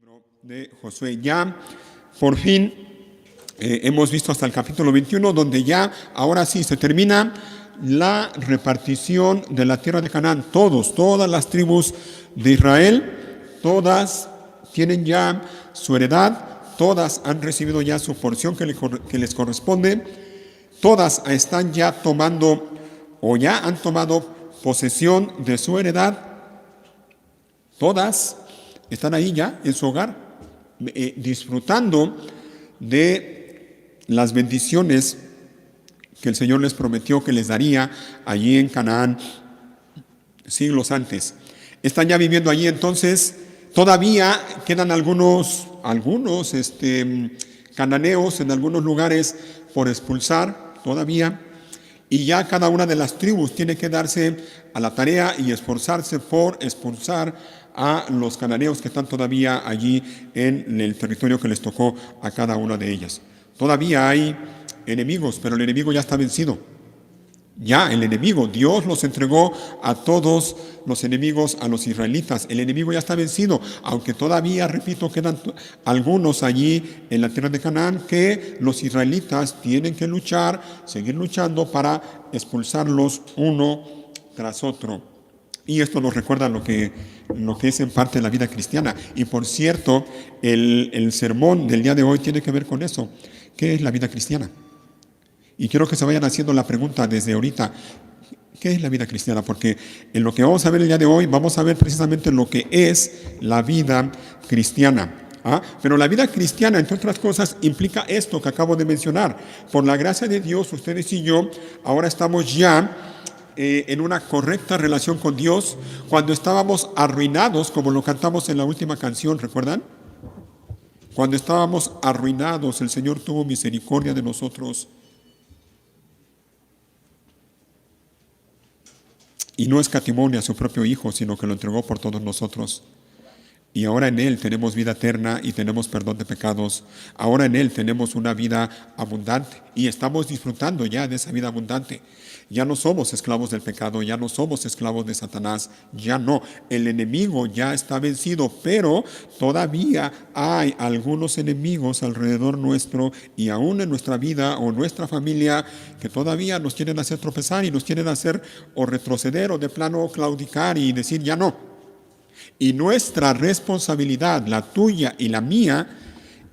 Libro de Josué. Ya por fin hemos visto hasta el capítulo 21, donde ya ahora sí se termina la repartición de la tierra de Canaán. Todas las tribus de Israel, todas tienen ya su heredad, todas han recibido ya su porción que les corresponde, todas están ya tomando o ya han tomado posesión de su heredad, todas están ahí ya en su hogar, disfrutando de las bendiciones que el Señor les prometió que les daría allí en Canaán siglos antes. Están ya viviendo allí, entonces todavía quedan algunos cananeos en algunos lugares por expulsar todavía, y ya cada una de las tribus tiene que darse a la tarea y esforzarse por expulsar a los cananeos que están todavía allí en el territorio que les tocó a cada una de ellas. Todavía hay enemigos, pero el enemigo ya está vencido. Ya el enemigo, Dios los entregó a todos los enemigos, a los israelitas. El enemigo ya está vencido, aunque todavía, repito, quedan algunos allí en la tierra de Canaán que los israelitas tienen que luchar, seguir luchando para expulsarlos uno tras otro. Y esto nos recuerda lo que es en parte la vida cristiana. Y por cierto, el sermón del día de hoy tiene que ver con eso. ¿Qué es la vida cristiana? Y quiero que se vayan haciendo la pregunta desde ahorita. ¿Qué es la vida cristiana? Porque en lo que vamos a ver el día de hoy, vamos a ver precisamente lo que es la vida cristiana. Pero la vida cristiana, entre otras cosas, implica esto que acabo de mencionar. Por la gracia de Dios, ustedes y yo, ahora estamos ya en una correcta relación con Dios. Cuando estábamos arruinados, como lo cantamos en la última canción, ¿recuerdan? Cuando estábamos arruinados, el Señor tuvo misericordia de nosotros. Y no escatimó ni a su propio Hijo, sino que lo entregó por todos nosotros. Y ahora en Él tenemos vida eterna y tenemos perdón de pecados. Ahora en Él tenemos una vida abundante y estamos disfrutando ya de esa vida abundante. Ya no somos esclavos del pecado, ya no somos esclavos de Satanás, ya no. El enemigo ya está vencido, pero todavía hay algunos enemigos alrededor nuestro y aún en nuestra vida o nuestra familia que todavía nos quieren hacer tropezar y nos quieren hacer o retroceder o de plano claudicar y decir ya no. Y nuestra responsabilidad, la tuya y la mía,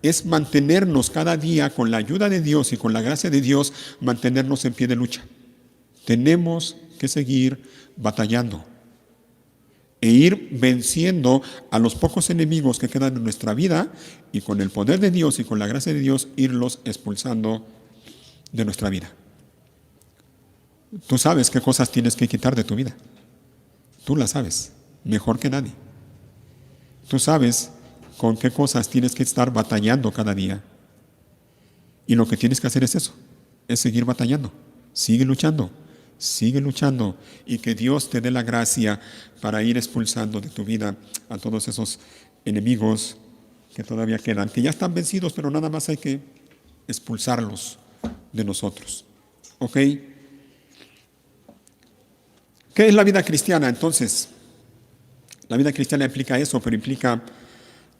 es mantenernos cada día con la ayuda de Dios y con la gracia de Dios, mantenernos en pie de lucha. Tenemos que seguir batallando e ir venciendo a los pocos enemigos que quedan en nuestra vida y con el poder de Dios y con la gracia de Dios irlos expulsando de nuestra vida. Tú sabes qué cosas tienes que quitar de tu vida. Tú las sabes mejor que nadie. Tú sabes con qué cosas tienes que estar batallando cada día. Y lo que tienes que hacer es eso, es seguir batallando. Sigue luchando y que Dios te dé la gracia para ir expulsando de tu vida a todos esos enemigos que todavía quedan, que ya están vencidos, pero nada más hay que expulsarlos de nosotros. ¿Ok? ¿Qué es la vida cristiana entonces? La vida cristiana implica eso, pero implica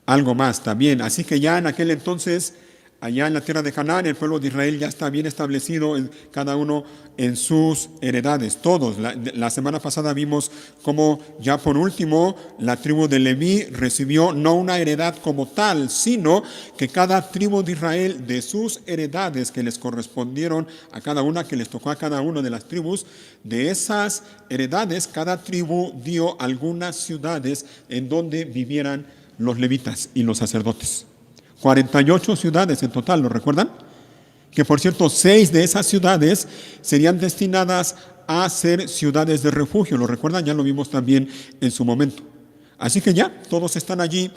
algo más también. Así que ya en aquel entonces, allá en la tierra de Canaán, el pueblo de Israel ya está bien establecido, cada uno en sus heredades, todos. La semana pasada vimos cómo ya por último la tribu de Leví recibió no una heredad como tal, sino que cada tribu de Israel, de sus heredades que les correspondieron a cada una, que les tocó a cada una de las tribus, de esas heredades, cada tribu dio algunas ciudades en donde vivieran los levitas y los sacerdotes. 48 ciudades en total, ¿lo recuerdan? Que por cierto, 6 de esas ciudades serían destinadas a ser ciudades de refugio, ¿lo recuerdan? Ya lo vimos también en su momento. Así que ya, todos están allí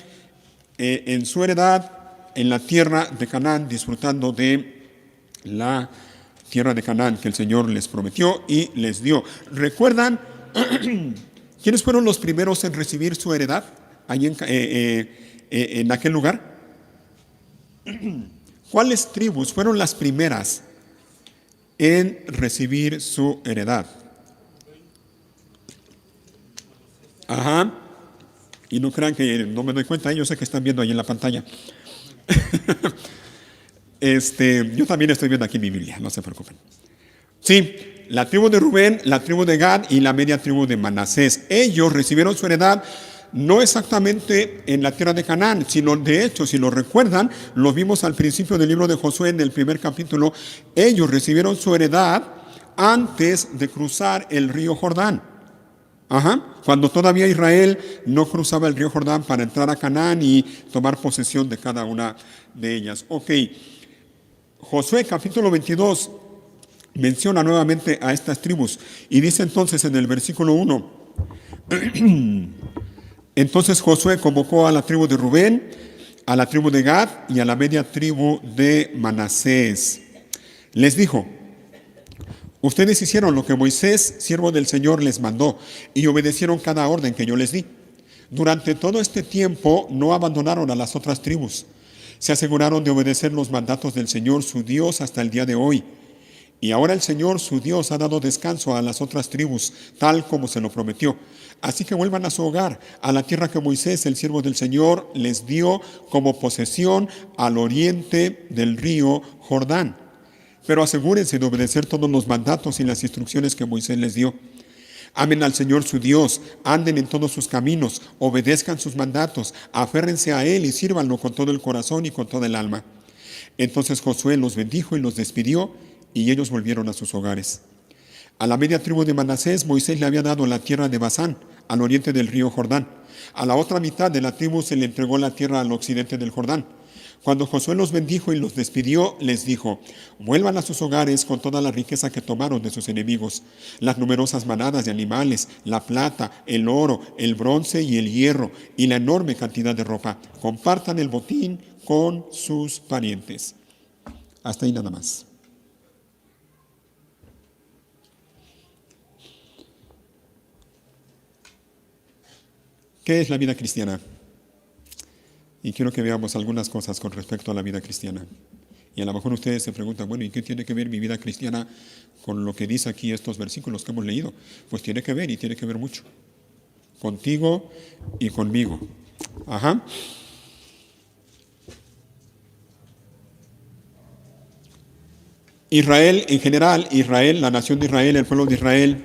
en su heredad, en la tierra de Canaán, disfrutando de la tierra de Canaán que el Señor les prometió y les dio. ¿Recuerdan quiénes fueron los primeros en recibir su heredad allí en aquel lugar? ¿Cuáles tribus fueron las primeras en recibir su heredad? Y no crean que no me doy cuenta, yo sé que están viendo ahí en la pantalla. Yo también estoy viendo aquí mi Biblia, no se preocupen. Sí, la tribu de Rubén, la tribu de Gad y la media tribu de Manasés. Ellos recibieron su heredad no exactamente en la tierra de Canaán, sino de hecho, si lo recuerdan, lo vimos al principio del libro de Josué en el primer capítulo, ellos recibieron su heredad antes de cruzar el río Jordán. Cuando todavía Israel no cruzaba el río Jordán para entrar a Canaán y tomar posesión de cada una de ellas. Ok, Josué capítulo 22 menciona nuevamente a estas tribus y dice entonces en el versículo 1, entonces Josué convocó a la tribu de Rubén, a la tribu de Gad y a la media tribu de Manasés. Les dijo: ustedes hicieron lo que Moisés, siervo del Señor, les mandó y obedecieron cada orden que yo les di. Durante todo este tiempo no abandonaron a las otras tribus. Se aseguraron de obedecer los mandatos del Señor, su Dios, hasta el día de hoy. Y ahora el Señor, su Dios, ha dado descanso a las otras tribus, tal como se lo prometió. Así que vuelvan a su hogar, a la tierra que Moisés, el siervo del Señor, les dio como posesión al oriente del río Jordán. Pero asegúrense de obedecer todos los mandatos y las instrucciones que Moisés les dio. Amen al Señor su Dios, anden en todos sus caminos, obedezcan sus mandatos, aférrense a Él y sírvanlo con todo el corazón y con toda el alma. Entonces Josué los bendijo y los despidió, y ellos volvieron a sus hogares. A la media tribu de Manasés, Moisés le había dado la tierra de Basán, al oriente del río Jordán. A la otra mitad de la tribu se le entregó la tierra al occidente del Jordán. Cuando Josué los bendijo y los despidió, les dijo: vuelvan a sus hogares con toda la riqueza que tomaron de sus enemigos, las numerosas manadas de animales, la plata, el oro, el bronce y el hierro, y la enorme cantidad de ropa. Compartan el botín con sus parientes. Hasta ahí nada más. ¿Qué es la vida cristiana? Y quiero que veamos algunas cosas con respecto a la vida cristiana. Y a lo mejor ustedes se preguntan, bueno, ¿y qué tiene que ver mi vida cristiana con lo que dice aquí estos versículos que hemos leído? Pues tiene que ver, y tiene que ver mucho. Contigo y conmigo. Israel, en general, Israel, la nación de Israel, el pueblo de Israel,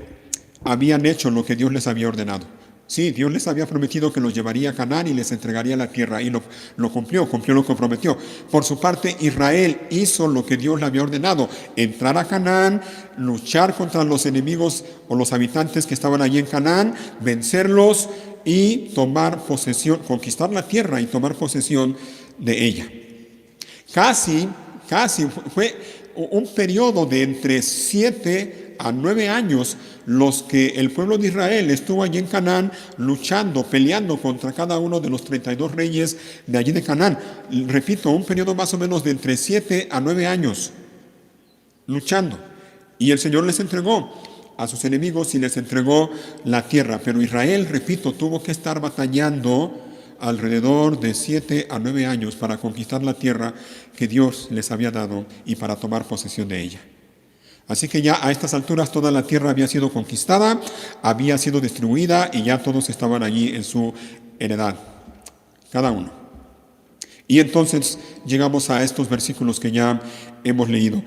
habían hecho lo que Dios les había ordenado. Sí, Dios les había prometido que los llevaría a Canaán y les entregaría la tierra, y lo cumplió lo que prometió. Por su parte, Israel hizo lo que Dios le había ordenado: entrar a Canaán, luchar contra los enemigos o los habitantes que estaban allí en Canaán, vencerlos y tomar posesión, conquistar la tierra y tomar posesión de ella. Casi fue un periodo de entre 7 a 9 años los que el pueblo de Israel estuvo allí en Canaán luchando, peleando contra cada uno de los 32 reyes de allí de Canaán. Repito, un periodo más o menos de entre 7 a 9 años luchando. Y el Señor les entregó a sus enemigos y les entregó la tierra. Pero Israel, repito, tuvo que estar batallando alrededor de 7 a 9 años para conquistar la tierra que Dios les había dado y para tomar posesión de ella. Así que ya a estas alturas toda la tierra había sido conquistada, había sido distribuida y ya todos estaban allí en su heredad, cada uno. Y entonces llegamos a estos versículos que ya hemos leído.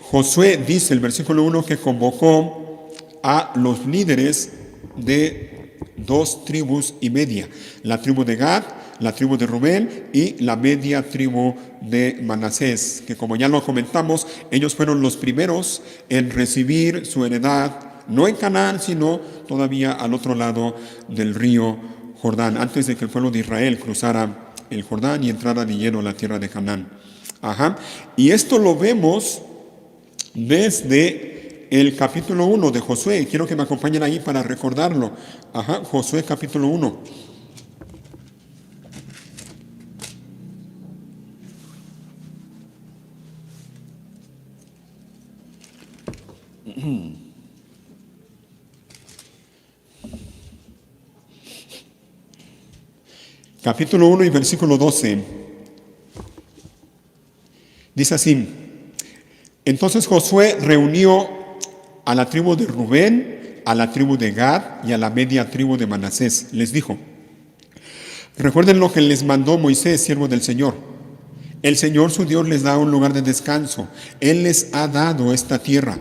Josué dice, el versículo 1, que convocó a los líderes de 2 tribus y media, la tribu de Gad, la tribu de Rubén y la media tribu de Manasés, que como ya lo comentamos, ellos fueron los primeros en recibir su heredad, no en Canaán, sino todavía al otro lado del río Jordán, antes de que el pueblo de Israel cruzara el Jordán y entrara de lleno a la tierra de Canaán. Y esto lo vemos desde el capítulo 1 de Josué. Quiero que me acompañen ahí para recordarlo. Josué capítulo 1. Capítulo 1 y versículo 12. Dice así: entonces Josué reunió a la tribu de Rubén, a la tribu de Gad y a la media tribu de Manasés. Les dijo: recuerden lo que les mandó Moisés, siervo del Señor. El Señor su Dios les da un lugar de descanso. Él les ha dado esta tierra.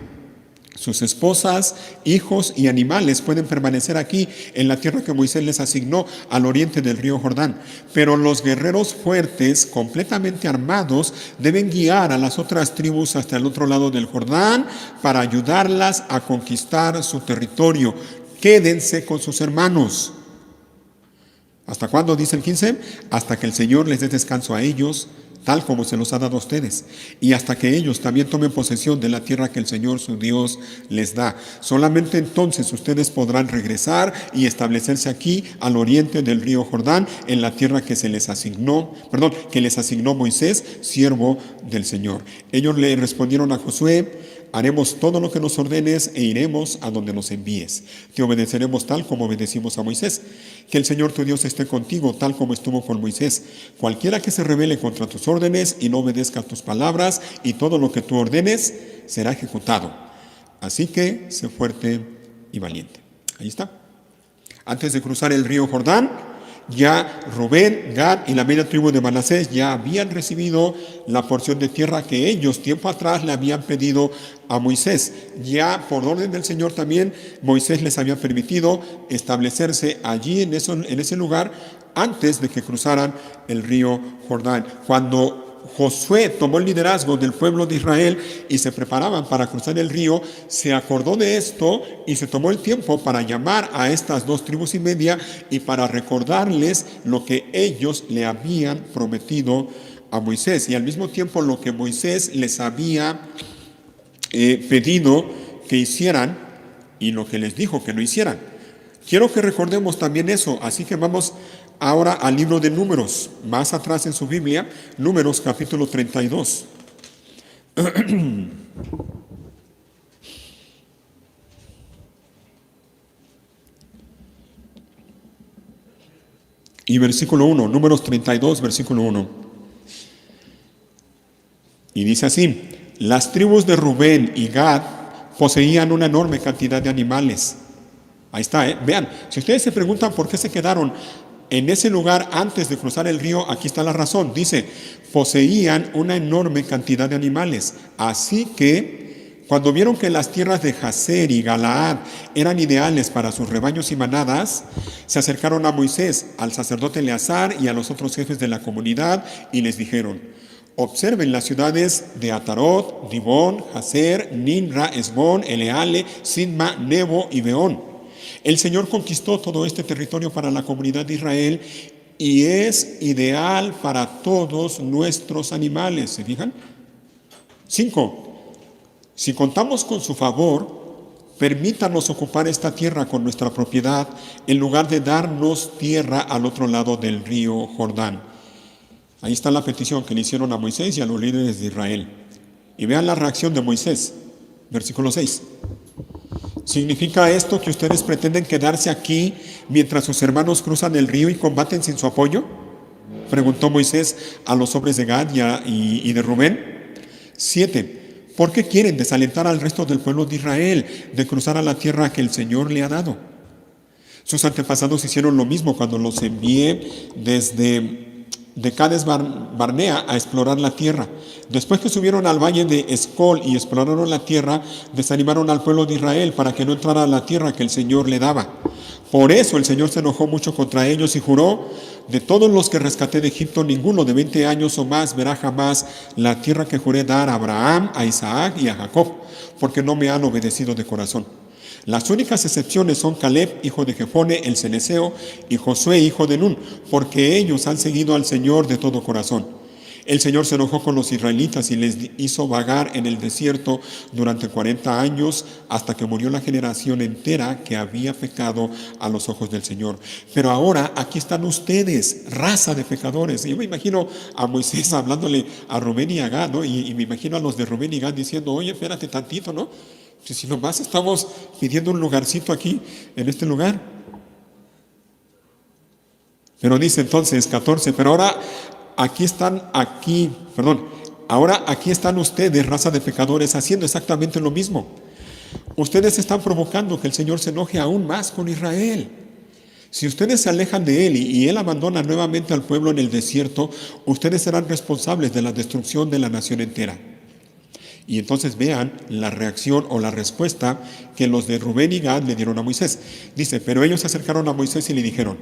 Sus esposas, hijos y animales pueden permanecer aquí en la tierra que Moisés les asignó al oriente del río Jordán. Pero los guerreros fuertes, completamente armados, deben guiar a las otras tribus hasta el otro lado del Jordán para ayudarlas a conquistar su territorio. Quédense con sus hermanos. ¿Hasta cuándo? Dice el 15. Hasta que el Señor les dé descanso a ellos, tal como se los ha dado a ustedes, y hasta que ellos también tomen posesión de la tierra que el Señor su Dios les da. Solamente entonces ustedes podrán regresar y establecerse aquí al oriente del río Jordán, en la tierra que les asignó Moisés, siervo del Señor. Ellos le respondieron a Josué: haremos todo lo que nos ordenes e iremos a donde nos envíes. Te obedeceremos tal como obedecimos a Moisés. Que el Señor tu Dios esté contigo tal como estuvo con Moisés. Cualquiera que se rebele contra tus órdenes y no obedezca tus palabras, y todo lo que tú ordenes será ejecutado. Así que sé fuerte y valiente. Ahí está. Antes de cruzar el río Jordán, ya Rubén, Gad y la media tribu de Manasés ya habían recibido la porción de tierra que ellos tiempo atrás le habían pedido a Moisés. Ya por orden del Señor también Moisés les había permitido establecerse allí en ese lugar antes de que cruzaran el río Jordán. Cuando Josué tomó el liderazgo del pueblo de Israel y se preparaban para cruzar el río, se acordó de esto y se tomó el tiempo para llamar a estas 2 tribus y media y para recordarles lo que ellos le habían prometido a Moisés, y al mismo tiempo lo que Moisés les había pedido que hicieran y lo que les dijo que no hicieran. Quiero que recordemos también eso, así que vamos ahora al libro de Números, más atrás en su Biblia, Números capítulo 32. Y versículo 1, Números 32, versículo 1. Y dice así: las tribus de Rubén y Gad poseían una enorme cantidad de animales. Ahí está, vean, si ustedes se preguntan por qué se quedaron en ese lugar antes de cruzar el río, aquí está la razón. Dice: poseían una enorme cantidad de animales. Así que cuando vieron que las tierras de Jazer y Galaad eran ideales para sus rebaños y manadas, se acercaron a Moisés, al sacerdote Eleazar y a los otros jefes de la comunidad y les dijeron: observen las ciudades de Atarot, Dibón, Jazer, Nimra, Esbón, Eleale, Sidma, Nebo y Beón. El Señor conquistó todo este territorio para la comunidad de Israel y es ideal para todos nuestros animales. ¿Se fijan? 5. Si contamos con su favor, permítanos ocupar esta tierra con nuestra propiedad en lugar de darnos tierra al otro lado del río Jordán. Ahí está la petición que le hicieron a Moisés y a los líderes de Israel. Y vean la reacción de Moisés. Versículo 6. ¿Significa esto que ustedes pretenden quedarse aquí mientras sus hermanos cruzan el río y combaten sin su apoyo?, preguntó Moisés a los hombres de Gad y de Rubén. 7. ¿Por qué quieren desalentar al resto del pueblo de Israel de cruzar a la tierra que el Señor le ha dado? Sus antepasados hicieron lo mismo cuando los envié desde Cades Barnea a explorar la tierra. Después que subieron al valle de Escol y exploraron la tierra, desanimaron al pueblo de Israel para que no entrara a la tierra que el Señor le daba. Por eso el Señor se enojó mucho contra ellos y juró: de todos los que rescaté de Egipto, ninguno de 20 años o más verá jamás la tierra que juré dar a Abraham, a Isaac y a Jacob, porque no me han obedecido de corazón. Las únicas excepciones son Caleb, hijo de Jefone, el ceneseo, y Josué, hijo de Nun, porque ellos han seguido al Señor de todo corazón. El Señor se enojó con los israelitas y les hizo vagar en el desierto durante 40 años hasta que murió la generación entera que había pecado a los ojos del Señor. Pero ahora aquí están ustedes, raza de pecadores. Yo me imagino a Moisés hablándole a Rubén y a Gad, ¿no? Y me imagino a los de Rubén y Gad diciendo: oye, espérate tantito, ¿no? Si nomás estamos pidiendo un lugarcito aquí, en este lugar. Pero dice entonces 14, pero ahora aquí están ustedes, raza de pecadores, haciendo exactamente lo mismo. Ustedes están provocando que el Señor se enoje aún más con Israel. Si ustedes se alejan de Él y Él abandona nuevamente al pueblo en el desierto, ustedes serán responsables de la destrucción de la nación entera. Y entonces vean la reacción o la respuesta que los de Rubén y Gad le dieron a Moisés. Dice, pero ellos se acercaron a Moisés y le dijeron,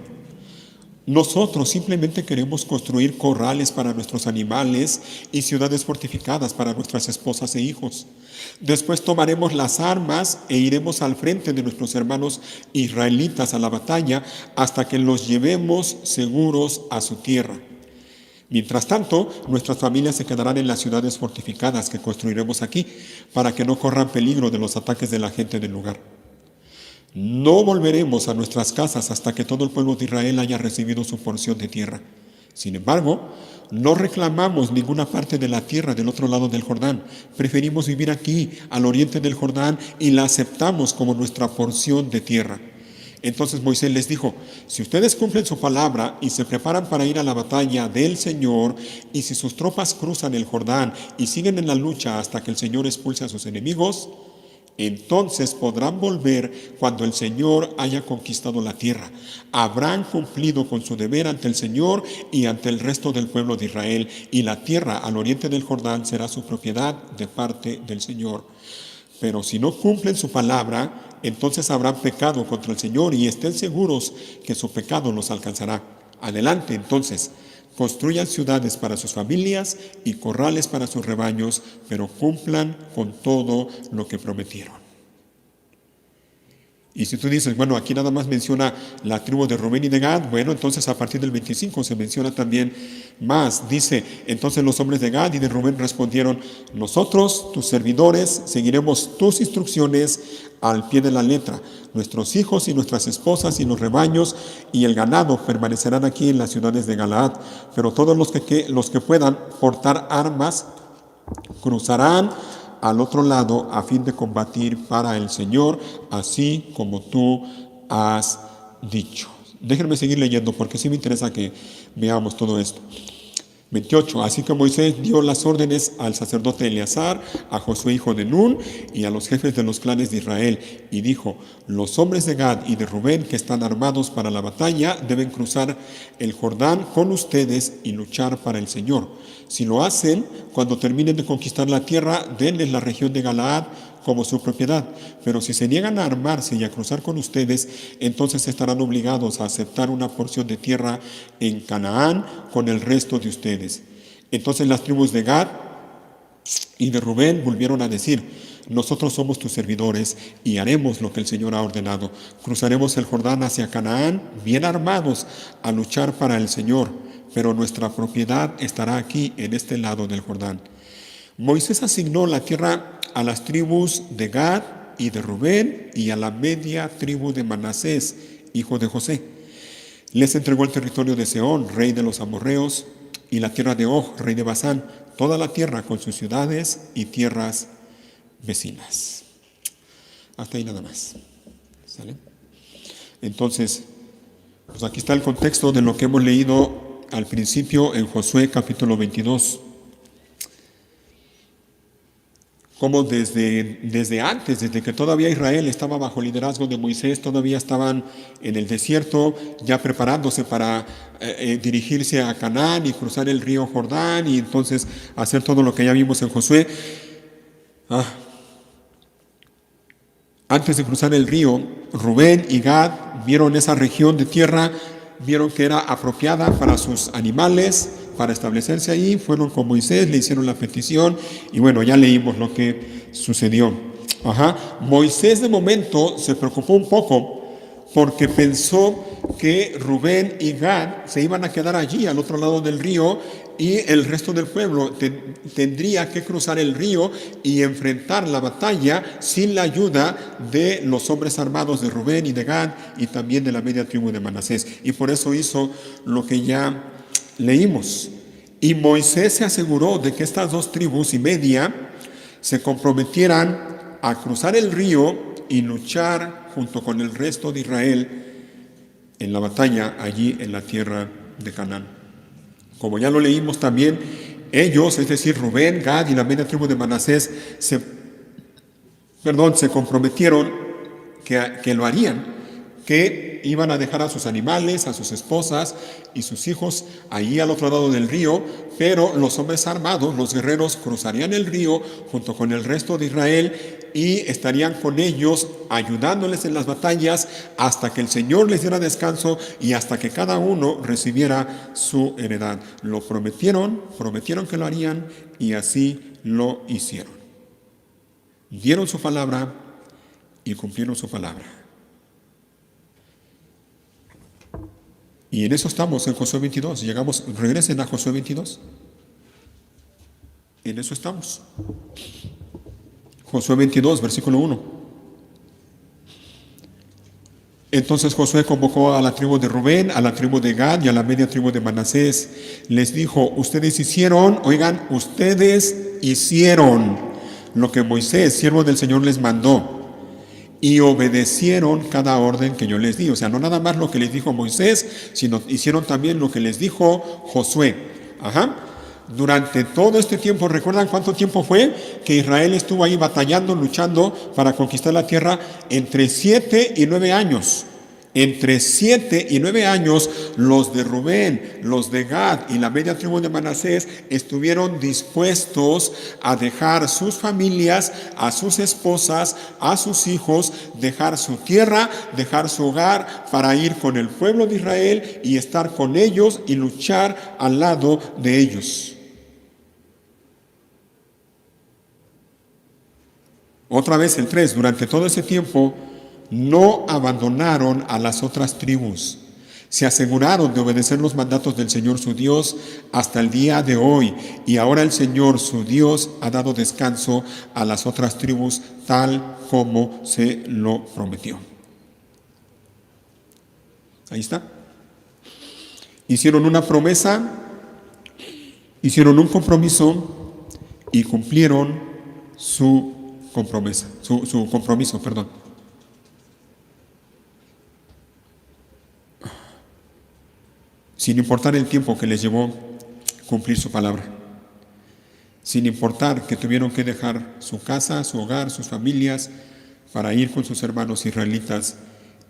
nosotros simplemente queremos construir corrales para nuestros animales y ciudades fortificadas para nuestras esposas e hijos. Después tomaremos las armas e iremos al frente de nuestros hermanos israelitas a la batalla hasta que los llevemos seguros a su tierra. Mientras tanto, nuestras familias se quedarán en las ciudades fortificadas que construiremos aquí para que no corran peligro de los ataques de la gente del lugar. No volveremos a nuestras casas hasta que todo el pueblo de Israel haya recibido su porción de tierra. Sin embargo, no reclamamos ninguna parte de la tierra del otro lado del Jordán. Preferimos vivir aquí, al oriente del Jordán, y la aceptamos como nuestra porción de tierra. Entonces Moisés les dijo, si ustedes cumplen su palabra y se preparan para ir a la batalla del Señor, y si sus tropas cruzan el Jordán y siguen en la lucha hasta que el Señor expulse a sus enemigos, entonces podrán volver cuando el Señor haya conquistado la tierra. Habrán cumplido con su deber ante el Señor y ante el resto del pueblo de Israel, y la tierra al oriente del Jordán será su propiedad de parte del Señor. Pero si no cumplen su palabra, entonces habrán pecado contra el Señor y estén seguros que su pecado los alcanzará. Adelante, entonces, construyan ciudades para sus familias y corrales para sus rebaños, pero cumplan con todo lo que prometieron. Y si tú dices, bueno, aquí nada más menciona la tribu de Rubén y de Gad, bueno, entonces a partir del 25 se menciona también más. Dice, entonces los hombres de Gad y de Rubén respondieron, nosotros, tus servidores, seguiremos tus instrucciones al pie de la letra. Nuestros hijos y nuestras esposas y los rebaños y el ganado permanecerán aquí en las ciudades de Galaad, pero todos los que puedan portar armas cruzarán al otro lado a fin de combatir para el Señor, así como tú has dicho. Déjenme seguir leyendo porque sí me interesa que veamos todo esto. 28. Así que Moisés dio las órdenes al sacerdote Eleazar, a Josué hijo de Nun y a los jefes de los clanes de Israel, y dijo, los hombres de Gad y de Rubén que están armados para la batalla deben cruzar el Jordán con ustedes y luchar para el Señor. Si lo hacen, cuando terminen de conquistar la tierra, denles la región de Galaad como su propiedad. Pero si se niegan a armarse y a cruzar con ustedes, entonces estarán obligados a aceptar una porción de tierra en Canaán con el resto de ustedes. Entonces las tribus de Gad y de Rubén volvieron a decir, nosotros somos tus servidores y haremos lo que el Señor ha ordenado. Cruzaremos el Jordán hacia Canaán bien armados a luchar para el Señor, pero nuestra propiedad estará aquí en este lado del Jordán. Moisés asignó la tierra a las tribus de Gad y de Rubén y a la media tribu de Manasés, hijo de José. Les entregó el territorio de Sehón, rey de los amorreos, y la tierra de Og, rey de Basán, toda la tierra con sus ciudades y tierras vecinas. Hasta ahí nada más. ¿Sale? Entonces, pues aquí está el contexto de lo que hemos leído al principio en Josué capítulo 22. Como desde antes, desde que todavía Israel estaba bajo liderazgo de Moisés, todavía estaban en el desierto, ya preparándose para dirigirse a Canaán y cruzar el río Jordán y entonces hacer todo lo que ya vimos en Josué. Antes de cruzar el río, Rubén y Gad vieron esa región de tierra, vieron que era apropiada para sus animales, para establecerse ahí, fueron con Moisés, le hicieron la petición y bueno, ya leímos lo que sucedió. Moisés de momento se preocupó un poco porque pensó que Rubén y Gad se iban a quedar allí al otro lado del río y el resto del pueblo tendría que cruzar el río y enfrentar la batalla sin la ayuda de los hombres armados de Rubén y de Gad y también de la media tribu de Manasés. Y por eso hizo lo que ya leímos. Y Moisés se aseguró de que estas dos tribus y media se comprometieran a cruzar el río y luchar junto con el resto de Israel en la batalla allí en la tierra de Canaán. Como ya lo leímos también, ellos, es decir, Rubén, Gad y la media tribu de Manasés, se se comprometieron que lo harían, que iban a dejar a sus animales, a sus esposas y sus hijos allí al otro lado del río, pero los hombres armados, los guerreros, cruzarían el río junto con el resto de Israel y estarían con ellos ayudándoles en las batallas hasta que el Señor les diera descanso y hasta que cada uno recibiera su heredad. Lo prometieron que lo harían y así lo hicieron. Dieron su palabra y cumplieron su palabra. Y en eso estamos en Josué 22. Regresen a Josué 22. En eso estamos. Josué 22, versículo 1. Entonces Josué convocó a la tribu de Rubén, a la tribu de Gad y a la media tribu de Manasés. Les dijo, ustedes hicieron lo que Moisés, siervo del Señor, les mandó. Y obedecieron cada orden que yo les di. O sea, no nada más lo que les dijo Moisés, sino hicieron también lo que les dijo Josué. Durante todo este tiempo, ¿recuerdan cuánto tiempo fue que Israel estuvo ahí batallando, luchando para conquistar la tierra? Entre 7 y 9 años. Entre 7 y 9 años, los de Rubén, los de Gad y la media tribu de Manasés estuvieron dispuestos a dejar sus familias, a sus esposas, a sus hijos, dejar su tierra, dejar su hogar para ir con el pueblo de Israel y estar con ellos y luchar al lado de ellos. Otra vez el 3, durante todo ese tiempo no abandonaron a las otras tribus. Se aseguraron de obedecer los mandatos del Señor su Dios hasta el día de hoy. Y ahora el Señor su Dios ha dado descanso a las otras tribus tal como se lo prometió. Ahí está. Hicieron una promesa, hicieron un compromiso y cumplieron su compromiso. Sin importar el tiempo que les llevó cumplir su palabra, sin importar que tuvieron que dejar su casa, su hogar, sus familias, para ir con sus hermanos israelitas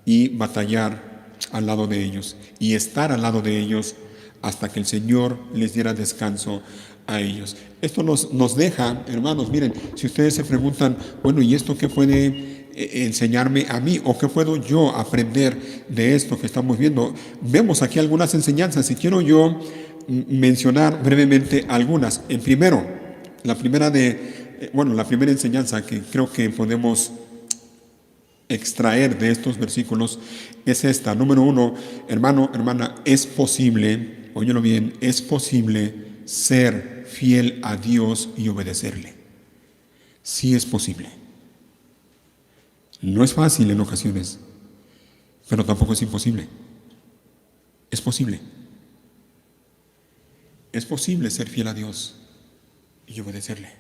y batallar al lado de ellos y estar al lado de ellos hasta que el Señor les diera descanso a ellos. Esto nos deja, hermanos, miren, si ustedes se preguntan, bueno, ¿y esto qué puede enseñarme a mí o qué puedo yo aprender de esto que estamos viendo? Vemos aquí algunas enseñanzas y quiero yo mencionar brevemente algunas. La primera enseñanza que creo que podemos extraer de estos versículos es esta. Número 1, hermano, hermana, es posible, óyelo bien, es posible ser fiel a Dios y obedecerle. Sí es posible. No es fácil en ocasiones, pero tampoco es imposible. Es posible. Es posible ser fiel a Dios y obedecerle.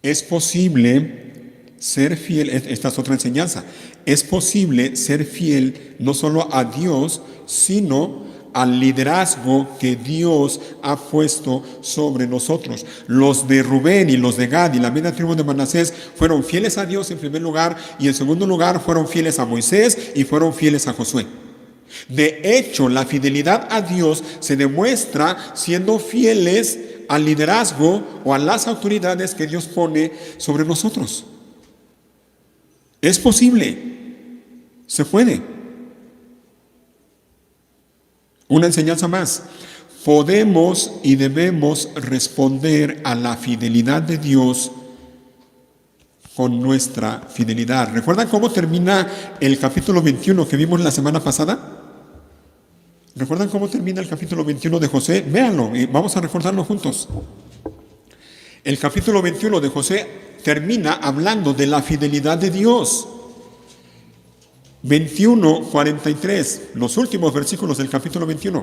Es posible ser fiel, esta es otra enseñanza, es posible ser fiel no solo a Dios, sino al liderazgo que Dios ha puesto sobre nosotros. Los de Rubén y los de Gad y la media tribu de Manasés fueron fieles a Dios en primer lugar y en segundo lugar fueron fieles a Moisés y fueron fieles a Josué. De hecho, la fidelidad a Dios se demuestra siendo fieles al liderazgo o a las autoridades que Dios pone sobre nosotros. Es posible, se puede. Una enseñanza más. Podemos y debemos responder a la fidelidad de Dios con nuestra fidelidad. ¿Recuerdan cómo termina el capítulo 21 que vimos la semana pasada? ¿Recuerdan cómo termina el capítulo 21 de Josué? Véanlo y vamos a recordarlo juntos. El capítulo 21 de Josué termina hablando de la fidelidad de Dios. 21:43, los últimos versículos del capítulo 21.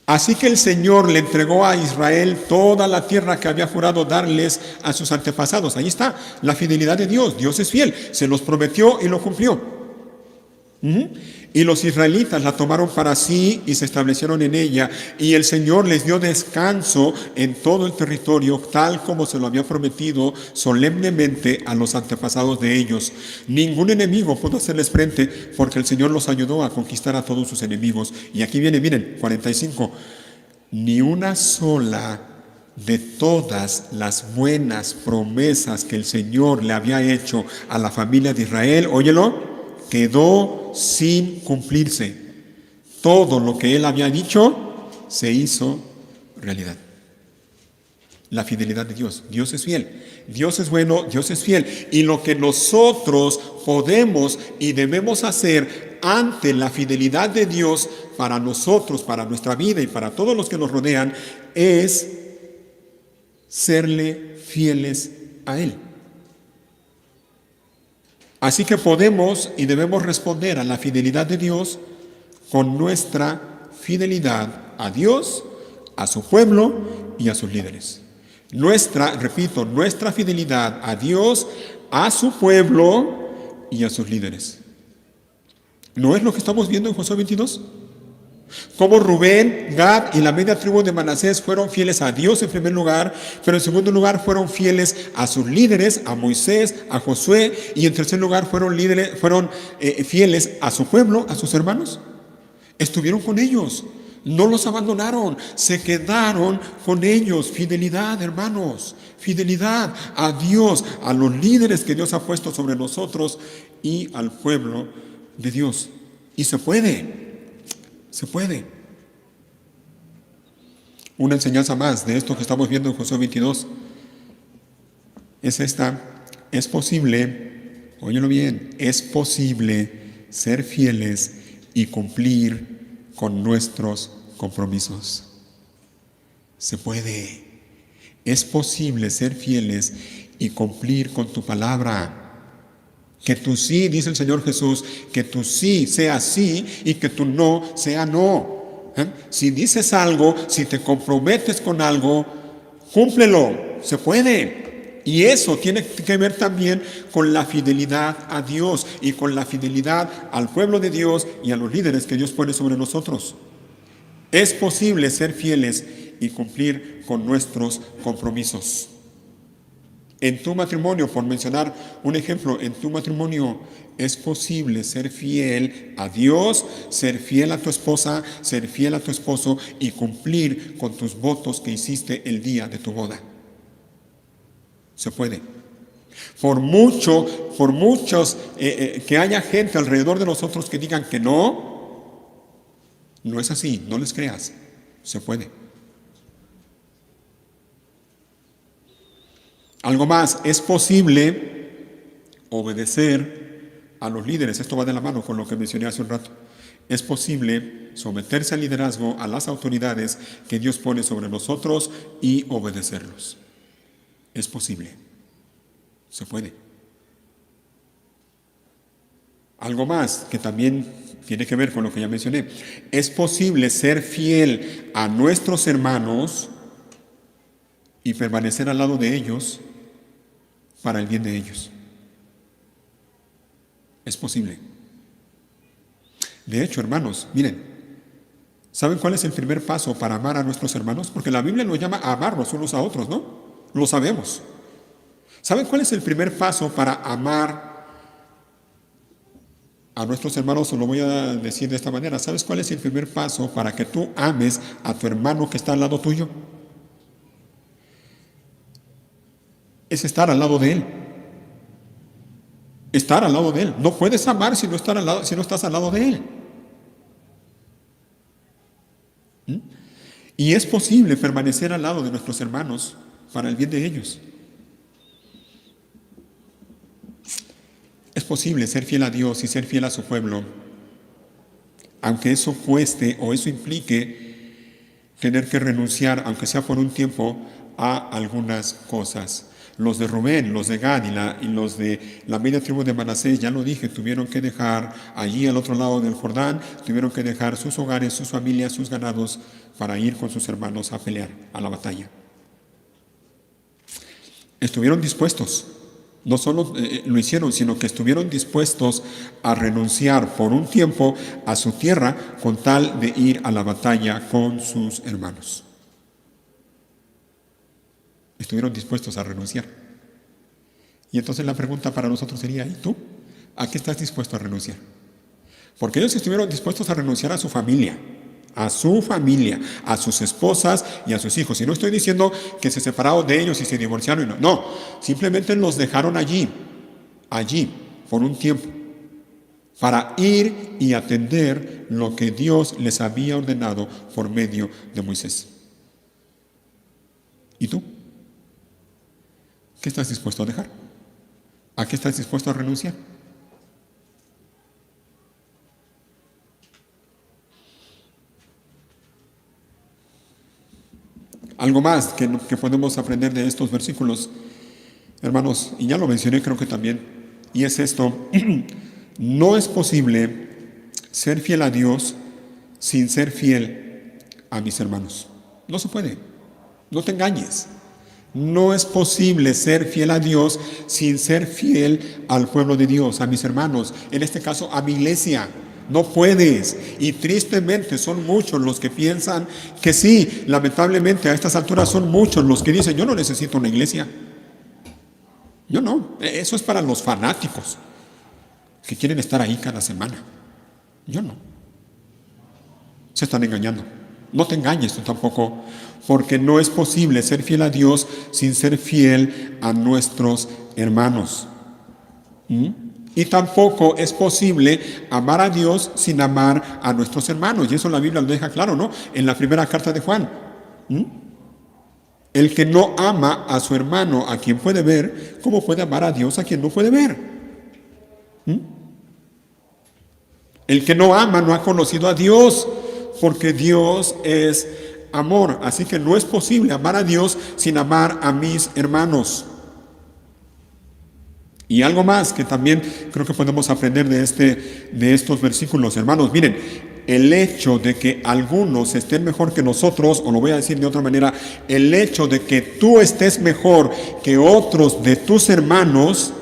Así que el Señor le entregó a Israel toda la tierra que había jurado darles a sus antepasados. Ahí está la fidelidad de Dios. Dios es fiel, se los prometió y lo cumplió. Ujú. Y los israelitas la tomaron para sí y se establecieron en ella. Y el Señor les dio descanso en todo el territorio, tal como se lo había prometido solemnemente a los antepasados de ellos. Ningún enemigo pudo hacerles frente porque el Señor los ayudó a conquistar a todos sus enemigos. Y aquí viene, miren, 45. Ni una sola de todas las buenas promesas que el Señor le había hecho a la familia de Israel, óyelo, quedó sin cumplirse. Todo lo que él había dicho se hizo realidad. La fidelidad de Dios. Dios es fiel. Dios es bueno, Dios es fiel. Y lo que nosotros podemos y debemos hacer ante la fidelidad de Dios para nosotros, para nuestra vida y para todos los que nos rodean, es serle fieles a Él. Así que podemos y debemos responder a la fidelidad de Dios con nuestra fidelidad a Dios, a su pueblo y a sus líderes. Nuestra fidelidad a Dios, a su pueblo y a sus líderes. ¿No es lo que estamos viendo en Josué 22? Como Rubén, Gad y la media tribu de Manasés fueron fieles a Dios en primer lugar, pero en segundo lugar fueron fieles a sus líderes, a Moisés, a Josué, y en tercer lugar fueron fieles a su pueblo, a sus hermanos. Estuvieron con ellos, no los abandonaron, se quedaron con ellos. Fidelidad, hermanos, fidelidad a Dios, a los líderes que Dios ha puesto sobre nosotros y al pueblo de Dios. Y se puede. Se puede. Una enseñanza más de esto que estamos viendo en Josué 22 es esta. Es posible, óyelo bien, es posible ser fieles y cumplir con nuestros compromisos. Se puede. Es posible ser fieles y cumplir con tu palabra. Que tu sí, dice el Señor Jesús, que tu sí sea sí y que tu no sea no. Si dices algo, si te comprometes con algo, cúmplelo, se puede. Y eso tiene que ver también con la fidelidad a Dios y con la fidelidad al pueblo de Dios y a los líderes que Dios pone sobre nosotros. Es posible ser fieles y cumplir con nuestros compromisos. En tu matrimonio, por mencionar un ejemplo, en tu matrimonio es posible ser fiel a Dios, ser fiel a tu esposa, ser fiel a tu esposo y cumplir con tus votos que hiciste el día de tu boda. Se puede. Por muchos que haya gente alrededor de nosotros que digan que no es así, no les creas, se puede. Algo más, es posible obedecer a los líderes. Esto va de la mano con lo que mencioné hace un rato. Es posible someterse al liderazgo, a las autoridades que Dios pone sobre nosotros y obedecerlos. Es posible. Se puede. Algo más que también tiene que ver con lo que ya mencioné. Es posible ser fiel a nuestros hermanos y permanecer al lado de ellos para el bien de ellos. Es posible. De hecho, hermanos, miren, ¿saben cuál es el primer paso para amar a nuestros hermanos? Porque la Biblia nos llama a amarnos unos a otros, ¿no? Lo sabemos. ¿Saben cuál es el primer paso para amar a nuestros hermanos? Os lo voy a decir de esta manera. ¿Sabes cuál es el primer paso para que tú ames a tu hermano que está al lado tuyo? Es estar al lado de él. Estar al lado de él. No puedes amar si no estás al lado de él. Y es posible permanecer al lado de nuestros hermanos para el bien de ellos. Es posible ser fiel a Dios y ser fiel a su pueblo, aunque eso cueste o eso implique tener que renunciar, aunque sea por un tiempo, a algunas cosas. Los de Rubén, los de Gad y los de la media tribu de Manasés, ya lo dije, tuvieron que dejar allí al otro lado del Jordán, tuvieron que dejar sus hogares, sus familias, sus ganados para ir con sus hermanos a pelear, a la batalla. Estuvieron dispuestos, No solo lo hicieron, sino que estuvieron dispuestos a renunciar por un tiempo a su tierra con tal de ir a la batalla con sus hermanos. Estuvieron dispuestos a renunciar. Y entonces la pregunta para nosotros sería, ¿y tú? ¿A qué estás dispuesto a renunciar? Porque ellos estuvieron dispuestos a renunciar a su familia, a sus esposas y a sus hijos. Y no estoy diciendo que se separaron de ellos y se divorciaron. No, simplemente los dejaron allí, por un tiempo, para ir y atender lo que Dios les había ordenado por medio de Moisés. ¿Y tú? ¿Qué estás dispuesto a dejar? ¿A qué estás dispuesto a renunciar? Algo más que podemos aprender de estos versículos, hermanos, y ya lo mencioné creo que también, y es esto: no es posible ser fiel a Dios sin ser fiel a mis hermanos. No se puede, no te engañes. No es posible ser fiel a Dios sin ser fiel al pueblo de Dios, a mis hermanos, en este caso a mi iglesia. No puedes. Y tristemente son muchos los que piensan que sí. Lamentablemente a estas alturas son muchos los que dicen, yo no necesito una iglesia. Yo no. Eso es para los fanáticos que quieren estar ahí cada semana. Yo no. Se están engañando. No te engañes tú tampoco, porque no es posible ser fiel a Dios sin ser fiel a nuestros hermanos. Y tampoco es posible amar a Dios sin amar a nuestros hermanos. Y eso la Biblia lo deja claro, ¿no? En la primera carta de Juan. El que no ama a su hermano, a quien puede ver, ¿cómo puede amar a Dios a quien no puede ver? El que no ama no ha conocido a Dios, porque Dios es amor. Así que no es posible amar a Dios sin amar a mis hermanos. Y algo más que también creo que podemos aprender de estos versículos, hermanos. Miren, el hecho de que algunos estén mejor que nosotros, o lo voy a decir de otra manera, el hecho de que tú estés mejor que otros de tus hermanos,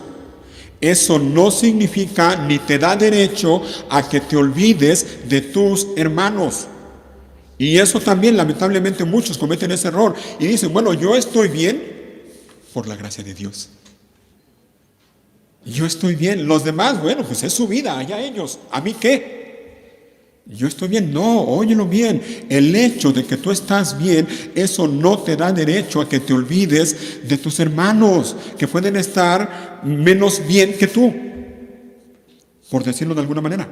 eso no significa ni te da derecho a que te olvides de tus hermanos. Y eso también, lamentablemente, muchos cometen ese error y dicen, bueno, yo estoy bien por la gracia de Dios. Yo estoy bien. Los demás, bueno, pues es su vida, allá ellos. ¿A mí qué? Yo estoy bien. No, óyelo bien. El hecho de que tú estás bien, eso no te da derecho a que te olvides de tus hermanos, que pueden estar menos bien que tú, por decirlo de alguna manera.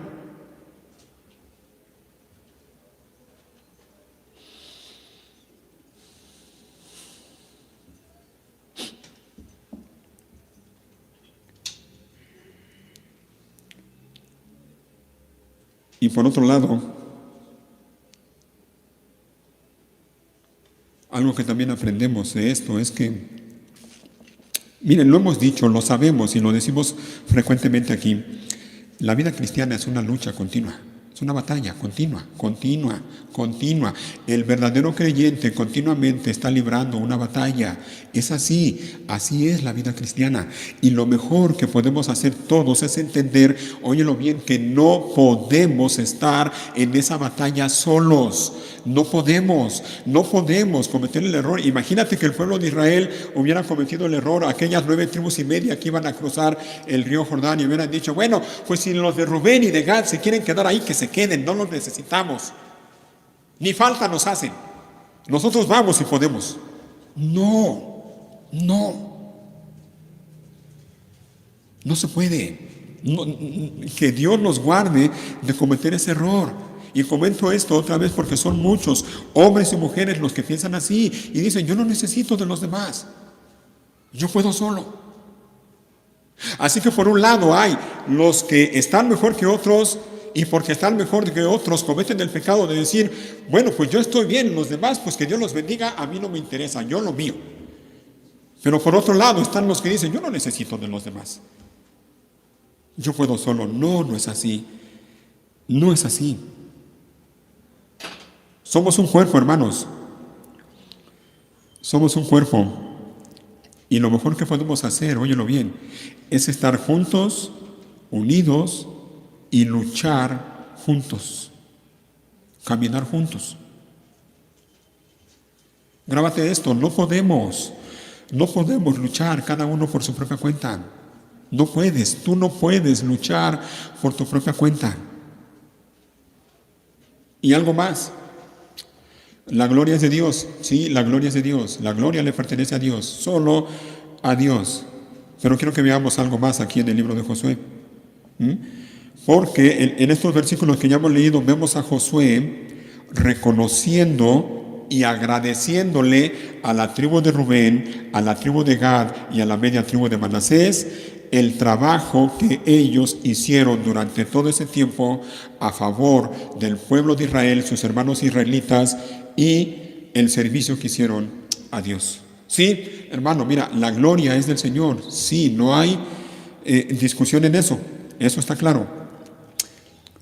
Y por otro lado, algo que también aprendemos de esto es que, miren, lo hemos dicho, lo sabemos y lo decimos frecuentemente aquí, la vida cristiana es una lucha continua, es una batalla continua. El verdadero creyente continuamente está librando una batalla. Es así es la vida cristiana. Y lo mejor que podemos hacer todos es entender, óyelo bien, que no podemos estar en esa batalla solos. No podemos cometer el error. Imagínate que el pueblo de Israel hubiera cometido el error, aquellas 9 tribus y media que iban a cruzar el río Jordán y hubieran dicho, bueno, pues si los de Rubén y de Gad se quieren quedar ahí, que se queden, no los necesitamos. Ni falta nos hacen. Nosotros vamos y podemos. No se puede. Que Dios nos guarde de cometer ese error. Y comento esto otra vez porque son muchos hombres y mujeres los que piensan así y dicen, yo no necesito de los demás, yo puedo solo. Así que por un lado hay los que están mejor que otros y porque están mejor que otros cometen el pecado de decir, bueno, pues yo estoy bien, los demás, pues que Dios los bendiga, a mí no me interesa, yo lo mío. Pero por otro lado están los que dicen, yo no necesito de los demás, yo puedo solo. No es así. No es así. Somos un cuerpo, hermanos. Somos un cuerpo. Y lo mejor que podemos hacer, óyelo bien, es estar juntos, unidos y luchar juntos, caminar juntos. Grábate esto, no podemos luchar cada uno por su propia cuenta. No puedes, tú no puedes luchar por tu propia cuenta. Y algo más, la gloria es de Dios, sí, la gloria es de Dios, la gloria le pertenece a Dios, solo a Dios. Pero quiero que veamos algo más aquí en el libro de Josué. Porque en estos versículos que ya hemos leído vemos a Josué reconociendo y agradeciéndole a la tribu de Rubén, a la tribu de Gad y a la media tribu de Manasés el trabajo que ellos hicieron durante todo ese tiempo a favor del pueblo de Israel, sus hermanos israelitas, y el servicio que hicieron a Dios. Sí, hermano, mira, la gloria es del Señor. Sí, no hay discusión en eso. Eso está claro.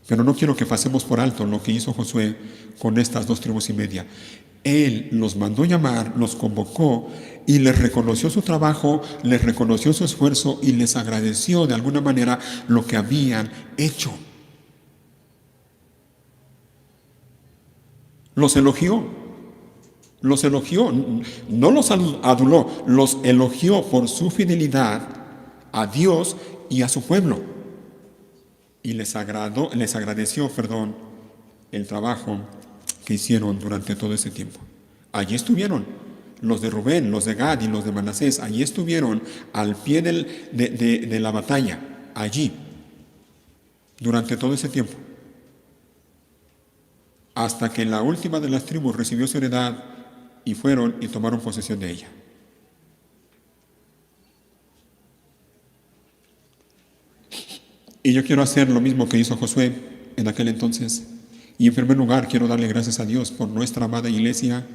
Pero no quiero que pasemos por alto lo que hizo Josué con estas 2 tribus y media. Él los mandó llamar, los convocó y les reconoció su trabajo, les reconoció su esfuerzo y les agradeció de alguna manera lo que habían hecho. Los elogió, no los aduló, los elogió por su fidelidad a Dios y a su pueblo. Y les agradeció, el trabajo que hicieron durante todo ese tiempo. Allí estuvieron los de Rubén, los de Gad y los de Manasés, allí estuvieron al pie de la batalla, allí, durante todo ese tiempo, hasta que la última de las tribus recibió su heredad y fueron y tomaron posesión de ella. Y yo quiero hacer lo mismo que hizo Josué en aquel entonces. Y en primer lugar quiero darle gracias a Dios por nuestra amada iglesia.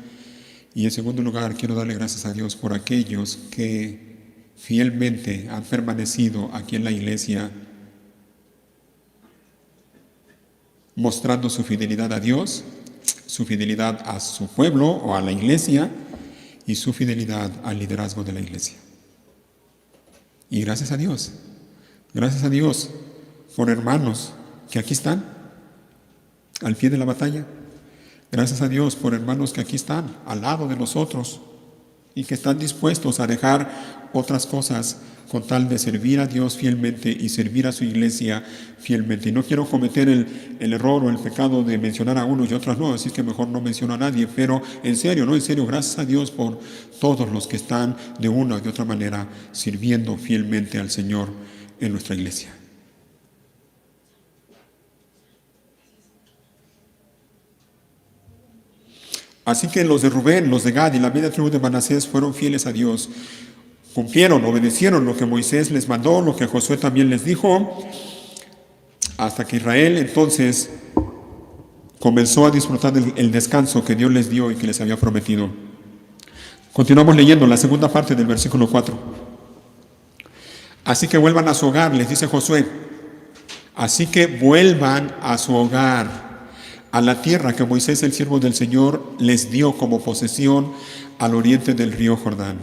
Y en segundo lugar quiero darle gracias a Dios por aquellos que fielmente han permanecido aquí en la iglesia, mostrando su fidelidad a Dios, su fidelidad a su pueblo o a la iglesia y su fidelidad al liderazgo de la iglesia. Y gracias a Dios por hermanos que aquí están al pie de la batalla. Gracias a Dios por hermanos que aquí están al lado de nosotros y que están dispuestos a dejar otras cosas con tal de servir a Dios fielmente y servir a su iglesia fielmente. Y no quiero cometer el error o el pecado de mencionar a unos y otros no, así que mejor no menciono a nadie, pero en serio, gracias a Dios por todos los que están de una o de otra manera sirviendo fielmente al Señor en nuestra iglesia. Así que los de Rubén, los de Gad y la media tribu de Manasés fueron fieles a Dios. Cumplieron, obedecieron lo que Moisés les mandó, lo que Josué también les dijo, hasta que Israel entonces comenzó a disfrutar del descanso que Dios les dio y que les había prometido. Continuamos leyendo la segunda parte del versículo 4. Así que vuelvan a su hogar, les dice Josué. Así que vuelvan a su hogar, a la tierra que Moisés, el siervo del Señor, les dio como posesión al oriente del río Jordán.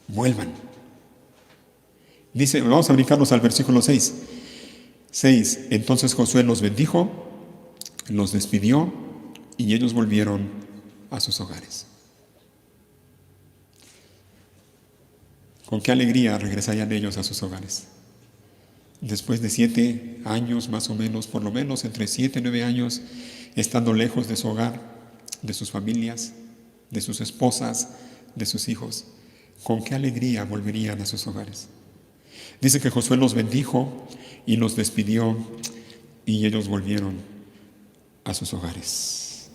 Vuelvan. Dice, vamos a brincarnos al versículo 6. Entonces Josué los bendijo, los despidió y ellos volvieron a sus hogares. ¿Con qué alegría regresarían ellos a sus hogares? Después de 7 años más o menos, por lo menos entre 7 y 9 años, estando lejos de su hogar, de sus familias, de sus esposas, de sus hijos, ¿con qué alegría volverían a sus hogares? Dice que Josué los bendijo y los despidió y ellos volvieron a sus hogares.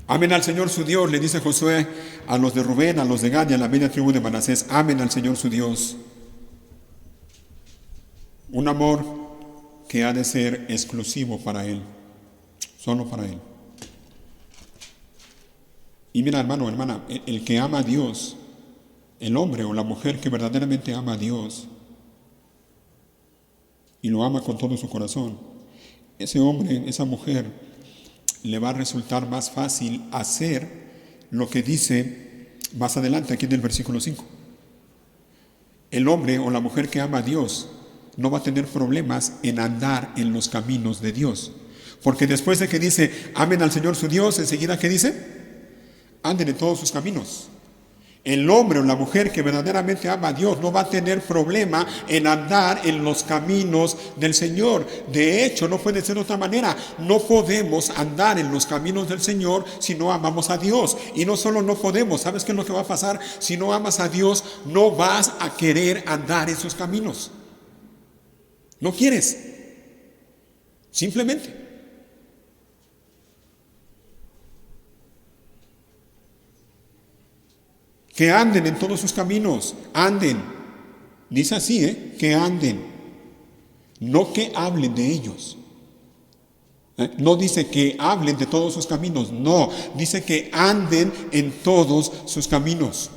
Amen al Señor su Dios, le dice Josué a los de Rubén, a los de Gad y a la media tribu de Manasés. Amen al Señor su Dios. Un amor que ha de ser exclusivo para Él, solo para Él. Y mira, hermano, hermana, el que ama a Dios, el hombre o la mujer que verdaderamente ama a Dios y lo ama con todo su corazón, ese hombre, esa mujer, le va a resultar más fácil hacer lo que dice Más adelante, aquí en el versículo 5. El hombre o la mujer que ama a Dios no va a tener problemas en andar en los caminos de Dios. Porque después de que dice, amen al Señor su Dios, enseguida, ¿qué dice? Anden en todos sus caminos. El hombre o la mujer que verdaderamente ama a Dios no va a tener problema en andar en los caminos del Señor. De hecho, no puede ser de otra manera. No podemos andar en los caminos del Señor si no amamos a Dios. Y no solo no podemos, ¿sabes qué es lo que va a pasar? Si no amas a Dios, no vas a querer andar en sus caminos. No quieres. Simplemente. Que anden en todos sus caminos, anden. Dice así, que anden. No que hablen de ellos. No dice que hablen de todos sus caminos, no. Dice que anden en todos sus caminos.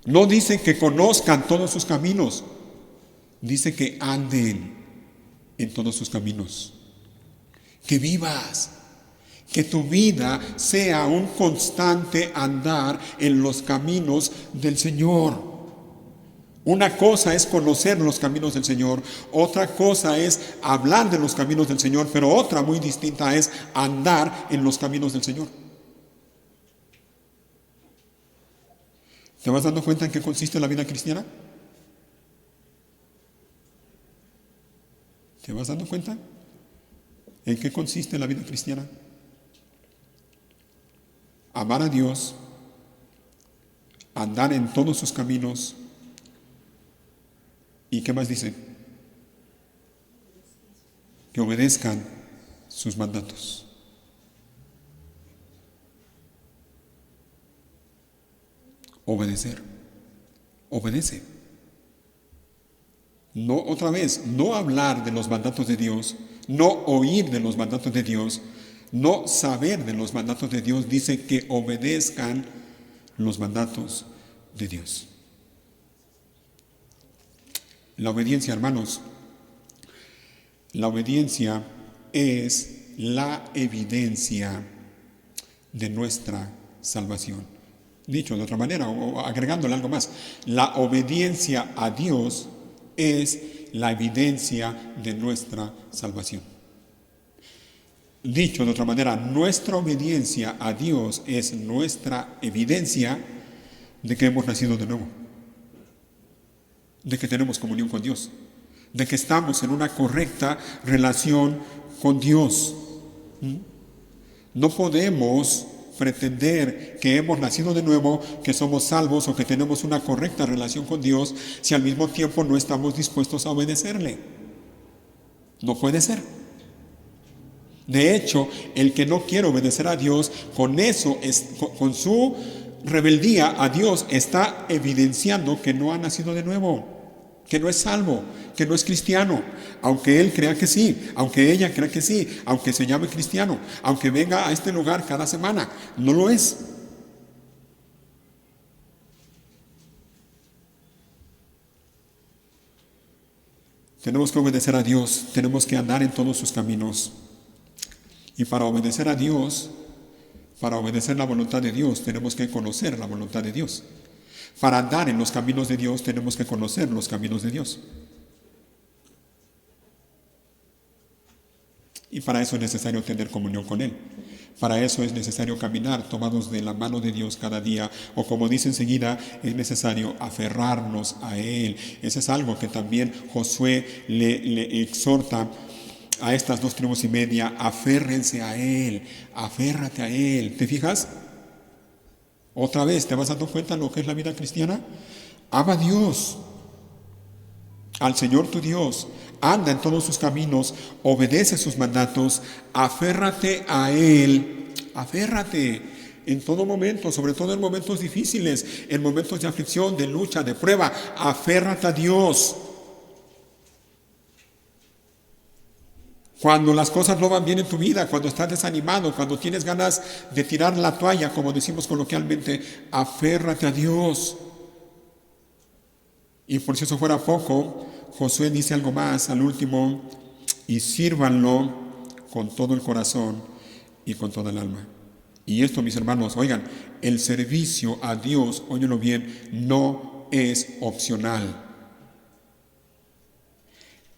No dice que conozcan todos sus caminos. Dice que anden en todos sus caminos. Que vivas. Que tu vida sea un constante andar en los caminos del Señor. Una cosa es conocer los caminos del Señor, otra cosa es hablar de los caminos del Señor, pero otra muy distinta es andar en los caminos del Señor. ¿Te vas dando cuenta en qué consiste la vida cristiana? ¿Te vas dando cuenta en qué consiste la vida cristiana? Amar a Dios, andar en todos sus caminos. ¿Y qué más dice? Que obedezcan sus mandatos. Obedecer. Obedece. No, otra vez, no hablar de los mandatos de Dios, no oír de los mandatos de Dios, no saber de los mandatos de Dios. Dice que obedezcan los mandatos de Dios. La obediencia, hermanos, la obediencia es la evidencia de nuestra salvación. Dicho de otra manera, o agregándole algo más, la obediencia a Dios es la evidencia de nuestra salvación. Dicho de otra manera, nuestra obediencia a Dios es nuestra evidencia de que hemos nacido de nuevo, de que tenemos comunión con Dios, de que estamos en una correcta relación con Dios. No podemos pretender que hemos nacido de nuevo, que somos salvos o que tenemos una correcta relación con Dios si al mismo tiempo no estamos dispuestos a obedecerle. No puede ser. De hecho, el que no quiere obedecer a Dios, con su rebeldía a Dios, está evidenciando que no ha nacido de nuevo, que no es salvo, que no es cristiano, aunque él crea que sí, aunque ella crea que sí, aunque se llame cristiano, aunque venga a este lugar cada semana, no lo es. Tenemos que obedecer a Dios, tenemos que andar en todos sus caminos. Y para obedecer a Dios, para obedecer la voluntad de Dios, tenemos que conocer la voluntad de Dios. Para andar en los caminos de Dios, tenemos que conocer los caminos de Dios. Y para eso es necesario tener comunión con Él. Para eso es necesario caminar tomados de la mano de Dios cada día, o como dice enseguida, es necesario aferrarnos a Él. Eso es algo que también Josué le exhorta a estas 2 tribus y media: aférrense a Él, aférrate a Él. ¿Te fijas? Otra vez, ¿te vas dando cuenta de lo que es la vida cristiana? Ama a Dios, al Señor tu Dios, anda en todos sus caminos, obedece sus mandatos, aférrate a Él, aférrate en todo momento, sobre todo en momentos difíciles, en momentos de aflicción, de lucha, de prueba, aférrate a Dios. Cuando las cosas no van bien en tu vida, cuando estás desanimado, cuando tienes ganas de tirar la toalla, como decimos coloquialmente, aférrate a Dios. Y por si eso fuera poco, Josué dice algo más al último: y sírvanlo con todo el corazón y con toda el alma. Y esto, mis hermanos, oigan, el servicio a Dios, óyenlo bien, no es opcional.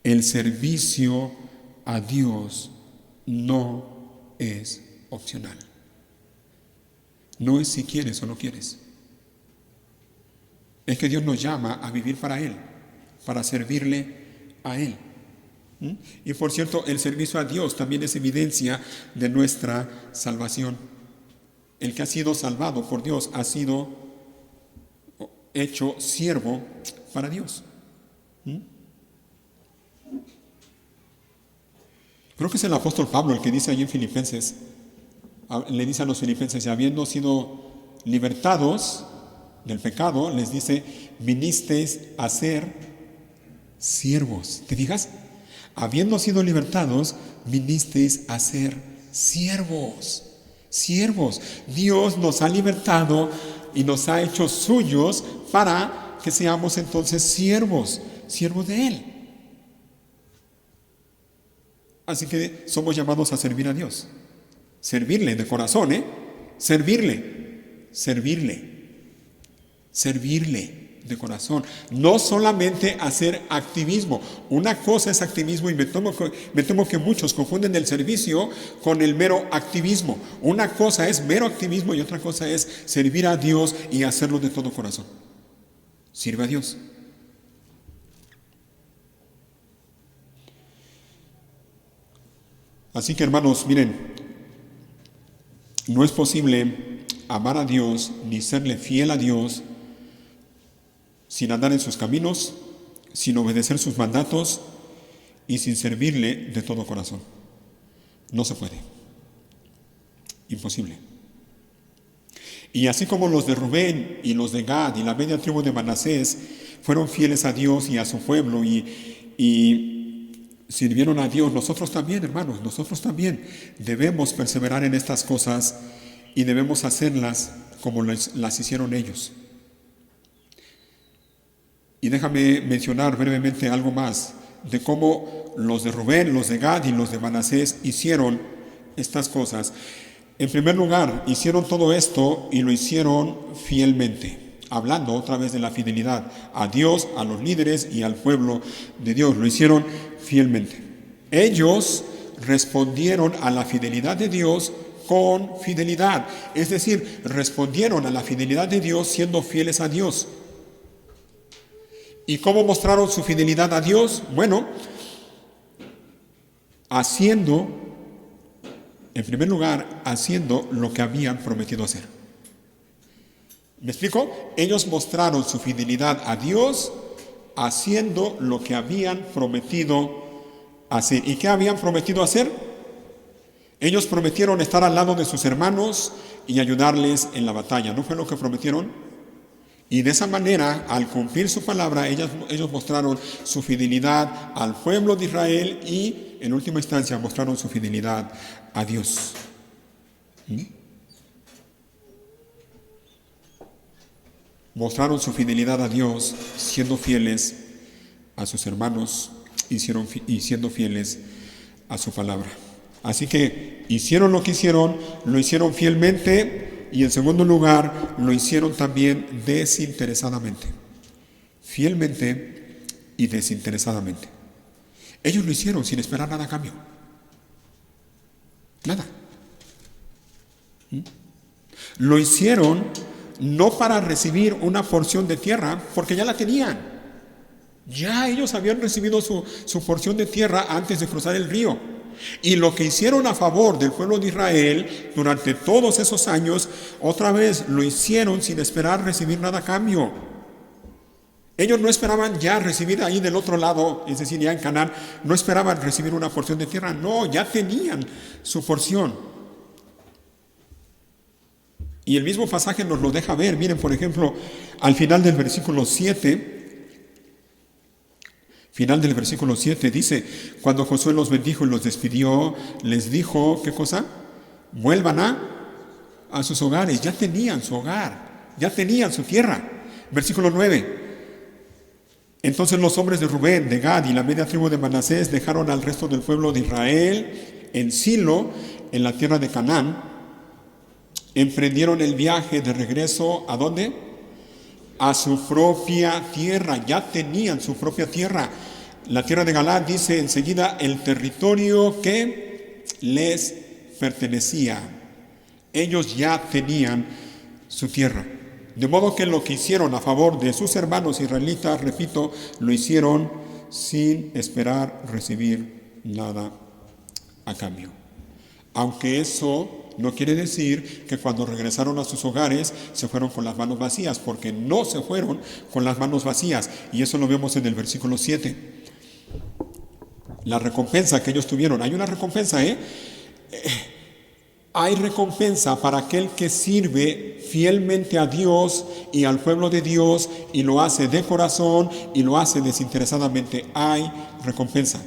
El servicio a Dios no es opcional. No es si quieres o no quieres. Es que Dios nos llama a vivir para Él, para servirle a Él. Y por cierto, el servicio a Dios también es evidencia de nuestra salvación. El que ha sido salvado por Dios ha sido hecho siervo para Dios. Creo que es el apóstol Pablo el que dice allí en Filipenses, le dice a los filipenses, habiendo sido libertados del pecado, les dice, vinisteis a ser siervos. ¿Te fijas? Habiendo sido libertados, vinisteis a ser siervos. Siervos. Dios nos ha libertado y nos ha hecho suyos para que seamos entonces siervos de Él. Así que somos llamados a servir a Dios. Servirle de corazón, Servirle de corazón. No solamente hacer activismo. Una cosa es activismo y me temo que muchos confunden el servicio con el mero activismo. Una cosa es mero activismo y otra cosa es servir a Dios y hacerlo de todo corazón. Sirve a Dios. Así que, hermanos, miren, no es posible amar a Dios ni serle fiel a Dios sin andar en sus caminos, sin obedecer sus mandatos y sin servirle de todo corazón. No se puede. Imposible. Y así como los de Rubén y los de Gad y la media tribu de Manasés fueron fieles a Dios y a su pueblo y sirvieron a Dios, nosotros también, hermanos, nosotros también debemos perseverar en estas cosas y debemos hacerlas como las hicieron ellos. Y déjame mencionar brevemente algo más de cómo los de Rubén, los de Gad y los de Manasés hicieron estas cosas. En primer lugar, hicieron todo esto y lo hicieron fielmente, hablando otra vez de la fidelidad a Dios, a los líderes y al pueblo de Dios. Lo hicieron fielmente. Ellos respondieron a la fidelidad de Dios con fidelidad. Es decir, respondieron a la fidelidad de Dios siendo fieles a Dios. ¿Y cómo mostraron su fidelidad a Dios? Bueno, en primer lugar, haciendo lo que habían prometido hacer. ¿Me explico? Ellos mostraron su fidelidad a Dios haciendo lo que habían prometido hacer. ¿Y qué habían prometido hacer? Ellos prometieron estar al lado de sus hermanos y ayudarles en la batalla. ¿No fue lo que prometieron? Y de esa manera, al cumplir su palabra, ellos mostraron su fidelidad al pueblo de Israel y, en última instancia, mostraron su fidelidad a Dios. Mostraron su fidelidad a Dios siendo fieles a sus hermanos y siendo fieles a su palabra. Así que hicieron lo que hicieron, lo hicieron fielmente. Y en segundo lugar, lo hicieron también desinteresadamente. Fielmente y desinteresadamente. Ellos lo hicieron sin esperar nada a cambio. Nada. Lo hicieron no para recibir una porción de tierra, porque ya la tenían. Ya ellos habían recibido su porción de tierra antes de cruzar el río. Y lo que hicieron a favor del pueblo de Israel durante todos esos años, otra vez lo hicieron sin esperar recibir nada a cambio. Ellos no esperaban ya recibir ahí del otro lado, es decir, ya en Canaán, no esperaban recibir una porción de tierra, no, ya tenían su porción. Y el mismo pasaje nos lo deja ver. Miren, por ejemplo, al final del versículo 7, dice, cuando Josué los bendijo y los despidió, les dijo, ¿qué cosa? Vuelvan a sus hogares. Ya tenían su hogar, ya tenían su tierra. Versículo 9. Entonces los hombres de Rubén, de Gad y la media tribu de Manasés dejaron al resto del pueblo de Israel en Silo, en la tierra de Canaán, emprendieron el viaje de regreso, ¿a dónde? A su propia tierra. Ya tenían su propia tierra. La tierra de Galaad dice enseguida el territorio que les pertenecía. Ellos ya tenían su tierra. De modo que lo que hicieron a favor de sus hermanos israelitas, repito, lo hicieron sin esperar recibir nada a cambio. Aunque eso no quiere decir que cuando regresaron a sus hogares se fueron con las manos vacías, porque no se fueron con las manos vacías. Y eso lo vemos en el versículo 7. La recompensa que ellos tuvieron. Hay una recompensa, Hay recompensa para aquel que sirve fielmente a Dios y al pueblo de Dios y lo hace de corazón y lo hace desinteresadamente. Hay recompensa.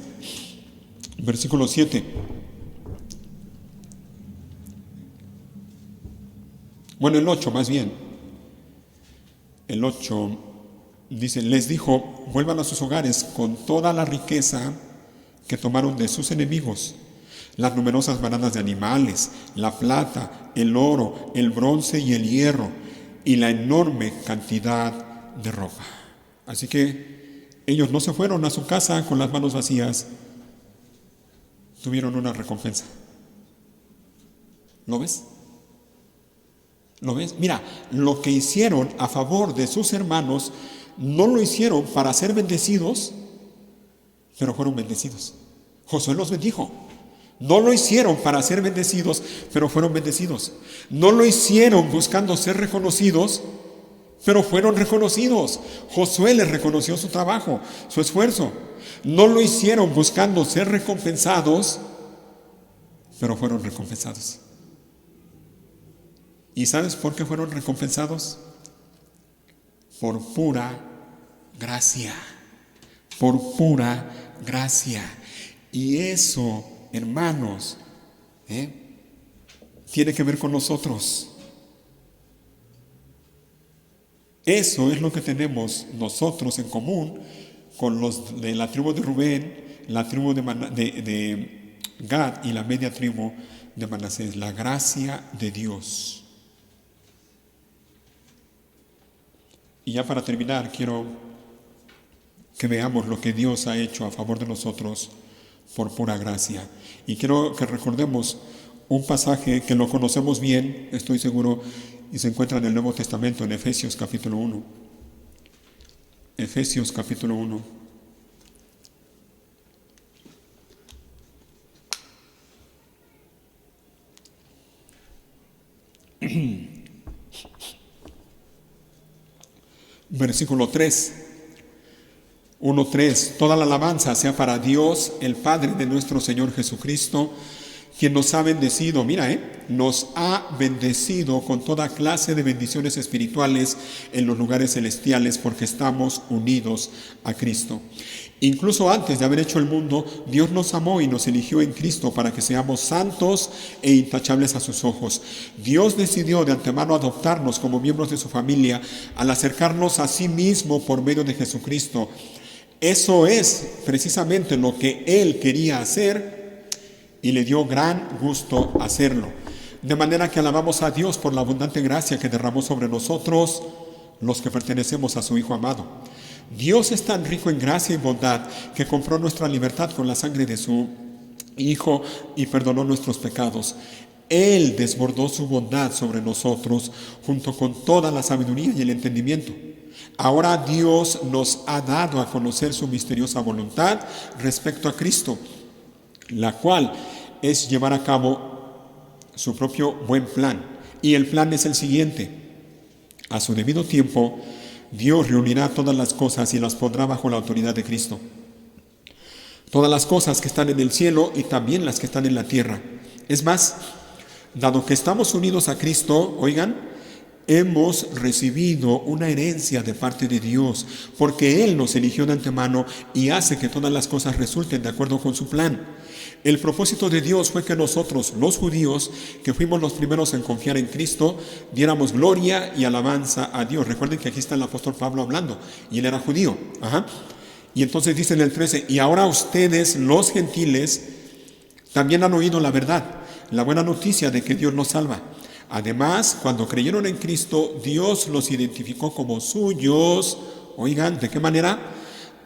Versículo 7. Bueno, el 8 más bien. El 8 dice, les dijo, vuelvan a sus hogares con toda la riqueza que tomaron de sus enemigos, las numerosas manadas de animales, la plata, el oro, el bronce y el hierro, y la enorme cantidad de ropa. Así que ellos no se fueron a su casa con las manos vacías, tuvieron una recompensa. ¿Lo ves? ¿Lo ves? Mira, lo que hicieron a favor de sus hermanos, no lo hicieron para ser bendecidos, pero fueron bendecidos. Josué los bendijo. No lo hicieron para ser bendecidos, pero fueron bendecidos. No lo hicieron buscando ser reconocidos, pero fueron reconocidos. Josué les reconoció su trabajo, su esfuerzo. No lo hicieron buscando ser recompensados, pero fueron recompensados. ¿Y sabes por qué fueron recompensados? Por pura gracia. Por pura gracia. Y eso, hermanos, tiene que ver con nosotros. Eso es lo que tenemos nosotros en común con los de la tribu de Rubén, la tribu de Gad y la media tribu de Manasés. La gracia de Dios. Y ya para terminar, quiero que veamos lo que Dios ha hecho a favor de nosotros por pura gracia. Y quiero que recordemos un pasaje que lo conocemos bien, estoy seguro, y se encuentra en el Nuevo Testamento, en Efesios capítulo 1. Efesios capítulo 1. Versículo 3. 1:3. Toda la alabanza sea para Dios, el Padre de nuestro Señor Jesucristo, quien nos ha bendecido, nos ha bendecido con toda clase de bendiciones espirituales en los lugares celestiales porque estamos unidos a Cristo. Incluso antes de haber hecho el mundo, Dios nos amó y nos eligió en Cristo para que seamos santos e intachables a sus ojos. Dios decidió de antemano adoptarnos como miembros de su familia al acercarnos a sí mismo por medio de Jesucristo. Eso es precisamente lo que Él quería hacer y le dio gran gusto hacerlo. De manera que alabamos a Dios por la abundante gracia que derramó sobre nosotros, los que pertenecemos a su Hijo amado. Dios es tan rico en gracia y bondad que compró nuestra libertad con la sangre de su Hijo y perdonó nuestros pecados. Él desbordó su bondad sobre nosotros junto con toda la sabiduría y el entendimiento. Ahora Dios nos ha dado a conocer su misteriosa voluntad respecto a Cristo, la cual es llevar a cabo su propio buen plan. Y el plan es el siguiente: a su debido tiempo, Dios reunirá todas las cosas y las pondrá bajo la autoridad de Cristo. Todas las cosas que están en el cielo y también las que están en la tierra. Es más, dado que estamos unidos a Cristo, hemos recibido una herencia de parte de Dios, porque Él nos eligió de antemano y hace que todas las cosas resulten de acuerdo con su plan. El propósito de Dios fue que nosotros, los judíos, que fuimos los primeros en confiar en Cristo, diéramos gloria y alabanza a Dios. Recuerden que aquí está el apóstol Pablo hablando, y él era judío. Y entonces dice en el 13, y ahora ustedes, los gentiles, también han oído la verdad, la buena noticia de que Dios nos salva. Además, cuando creyeron en Cristo, Dios los identificó como suyos. Oigan, ¿de qué manera?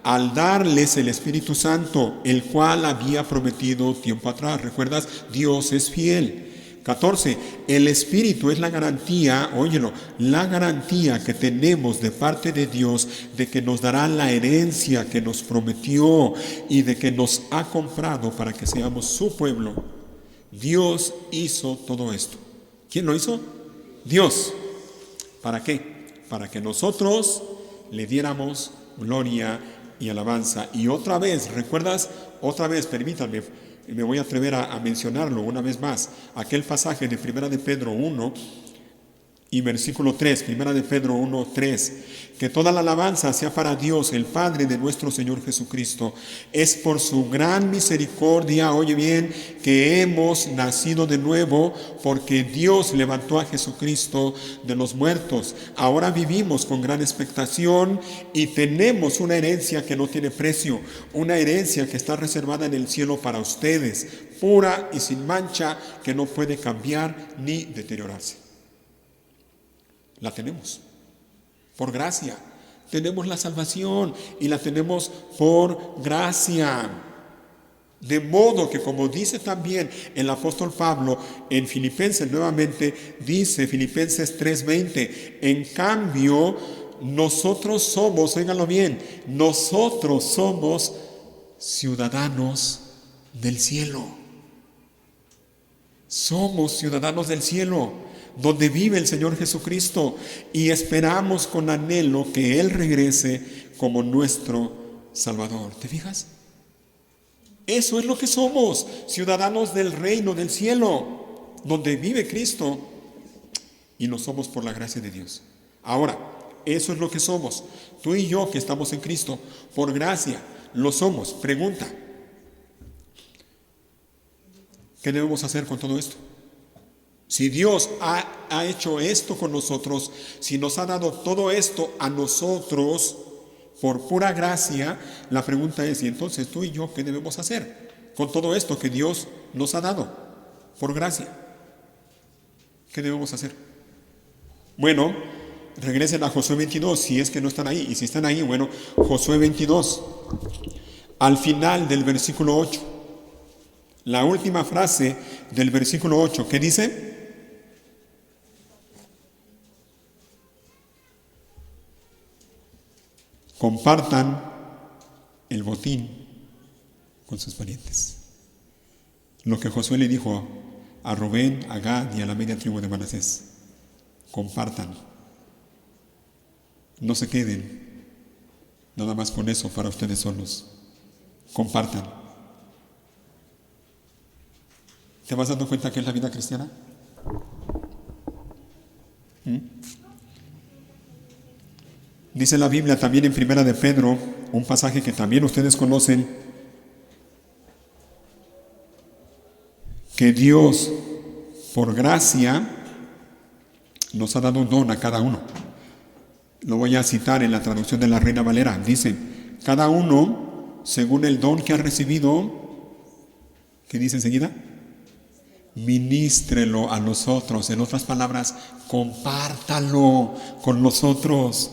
Al darles el Espíritu Santo, el cual había prometido tiempo atrás. ¿Recuerdas? Dios es fiel. 14. El Espíritu es la garantía, óyelo, la garantía que tenemos de parte de Dios de que nos dará la herencia que nos prometió y de que nos ha comprado para que seamos su pueblo. Dios hizo todo esto. ¿Quién lo hizo? Dios. ¿Para qué? Para que nosotros le diéramos gloria y alabanza. Y otra vez, ¿recuerdas? Otra vez, permítanme, me voy a atrever a mencionarlo una vez más. Aquel pasaje de 1 de Pedro 1 y versículo 3, 1 de Pedro 1, 3. Que toda la alabanza sea para Dios, el Padre de nuestro Señor Jesucristo. Es por su gran misericordia, oye bien, que hemos nacido de nuevo, porque Dios levantó a Jesucristo de los muertos. Ahora vivimos con gran expectación y tenemos una herencia que no tiene precio, una herencia que está reservada en el cielo para ustedes, pura y sin mancha, que no puede cambiar ni deteriorarse. La tenemos. Por gracia. Tenemos la salvación y la tenemos por gracia. De modo que, como dice también el apóstol Pablo en Filipenses, nuevamente dice Filipenses 3:20, en cambio nosotros somos, óiganlo bien, nosotros somos ciudadanos del cielo. Somos ciudadanos del cielo, donde vive el Señor Jesucristo, y esperamos con anhelo que Él regrese como nuestro Salvador. ¿Te fijas? Eso es lo que somos, ciudadanos del reino del cielo, donde vive Cristo, y lo somos por la gracia de Dios. Ahora, eso es lo que somos, tú y yo que estamos en Cristo, por gracia, lo somos. Pregunta, ¿qué debemos hacer con todo esto? Si Dios ha hecho esto con nosotros, si nos ha dado todo esto a nosotros por pura gracia, la pregunta es, ¿y entonces tú y yo qué debemos hacer con todo esto que Dios nos ha dado por gracia? ¿Qué debemos hacer? Bueno, regresen a Josué 22, si es que no están ahí. Y si están ahí, bueno, Josué 22, al final del versículo 8. La última frase del versículo 8, ¿qué dice? Compartan el botín con sus parientes. Lo que Josué le dijo a Rubén, a Gad y a la media tribu de Manasés. Compartan. No se queden nada más con eso para ustedes solos. Compartan. ¿Te vas dando cuenta que es la vida cristiana? Dice la Biblia también en 1 de Pedro, un pasaje que también ustedes conocen, que Dios, por gracia, nos ha dado un don a cada uno. Lo voy a citar en la traducción de la Reina Valera. Dice, cada uno, según el don que ha recibido, ¿qué dice enseguida? Ministrelo a los otros. En otras palabras, compártalo con los otros.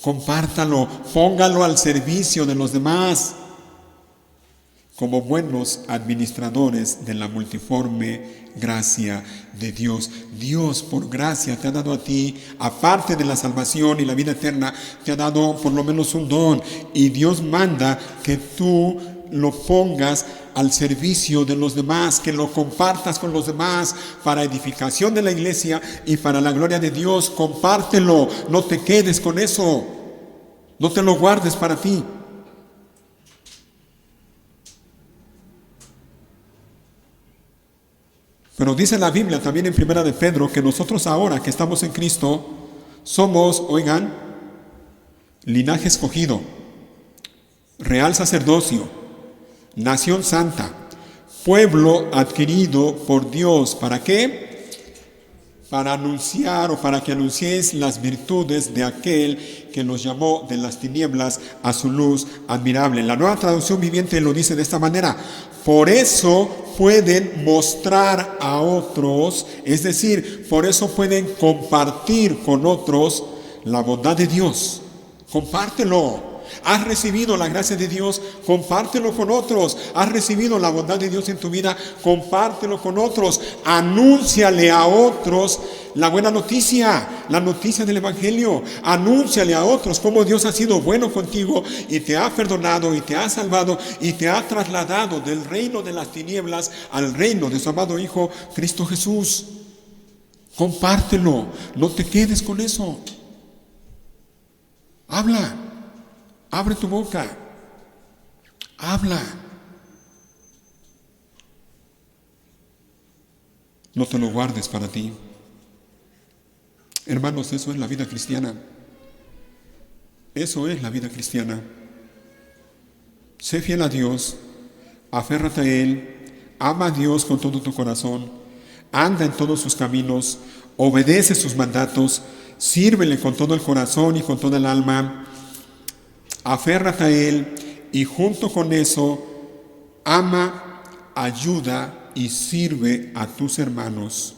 Compártalo, póngalo al servicio de los demás, como buenos administradores de la multiforme gracia de Dios. Dios, por gracia, te ha dado a ti, aparte de la salvación y la vida eterna, te ha dado por lo menos un don. Y Dios manda que tú lo pongas al servicio de los demás, que lo compartas con los demás para edificación de la iglesia y para la gloria de Dios. Compártelo, no te quedes con eso, no te lo guardes para ti. Pero dice la Biblia también en 1 de Pedro que nosotros ahora que estamos en Cristo somos, oigan, linaje escogido, real sacerdocio, nación santa, pueblo adquirido por Dios. ¿Para qué? Para anunciar o para que anunciéis las virtudes de aquel que nos llamó de las tinieblas a su luz admirable. La Nueva Traducción Viviente lo dice de esta manera: por eso pueden mostrar a otros, es decir, por eso pueden compartir con otros la bondad de Dios. Compártelo. Has recibido la gracia de Dios, compártelo con otros. Has recibido la bondad de Dios en tu vida, compártelo con otros. Anúnciale a otros la buena noticia, la noticia del Evangelio. Anúnciale a otros cómo Dios ha sido bueno contigo y te ha perdonado y te ha salvado y te ha trasladado del reino de las tinieblas al reino de su amado Hijo Cristo Jesús. Compártelo, no te quedes con eso. Habla. Abre tu boca, habla. No te lo guardes para ti. Hermanos, eso es la vida cristiana. Eso es la vida cristiana. Sé fiel a Dios, aférrate a Él, ama a Dios con todo tu corazón, anda en todos sus caminos, obedece sus mandatos, sírvele con todo el corazón y con toda el alma. Aférrate a Él y junto con eso ama, ayuda y sirve a tus hermanos.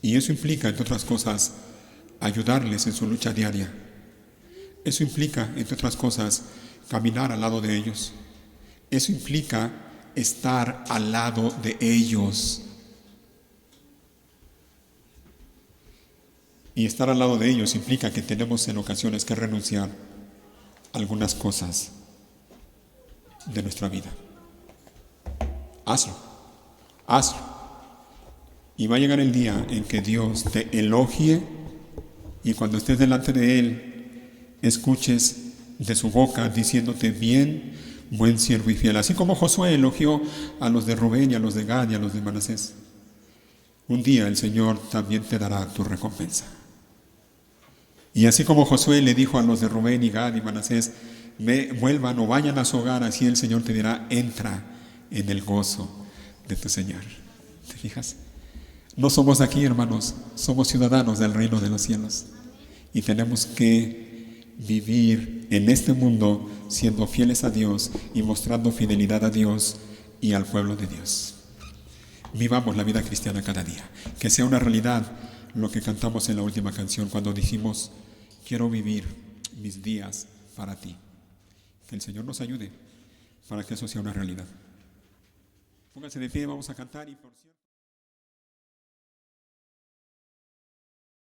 Y eso implica, entre otras cosas, ayudarles en su lucha diaria. Eso implica, entre otras cosas, caminar al lado de ellos. Eso implica estar al lado de ellos. Y estar al lado de ellos implica que tenemos en ocasiones que renunciar a algunas cosas de nuestra vida. Hazlo, hazlo. Y va a llegar el día en que Dios te elogie y cuando estés delante de Él, escuches de su boca diciéndote bien, buen siervo y fiel. Así como Josué elogió a los de Rubén y a los de Gad y a los de Manasés. Un día el Señor también te dará tu recompensa. Y así como Josué le dijo a los de Rubén y Gad y Manasés, vuelvan o vayan a su hogar, así el Señor te dirá, entra en el gozo de tu Señor. ¿Te fijas? No somos aquí, hermanos, somos ciudadanos del reino de los cielos. Y tenemos que vivir en este mundo siendo fieles a Dios y mostrando fidelidad a Dios y al pueblo de Dios. Vivamos la vida cristiana cada día. Que sea una realidad lo que cantamos en la última canción cuando dijimos, quiero vivir mis días para ti. Que el Señor nos ayude para que eso sea una realidad. Pónganse de pie, vamos a cantar y por cierto...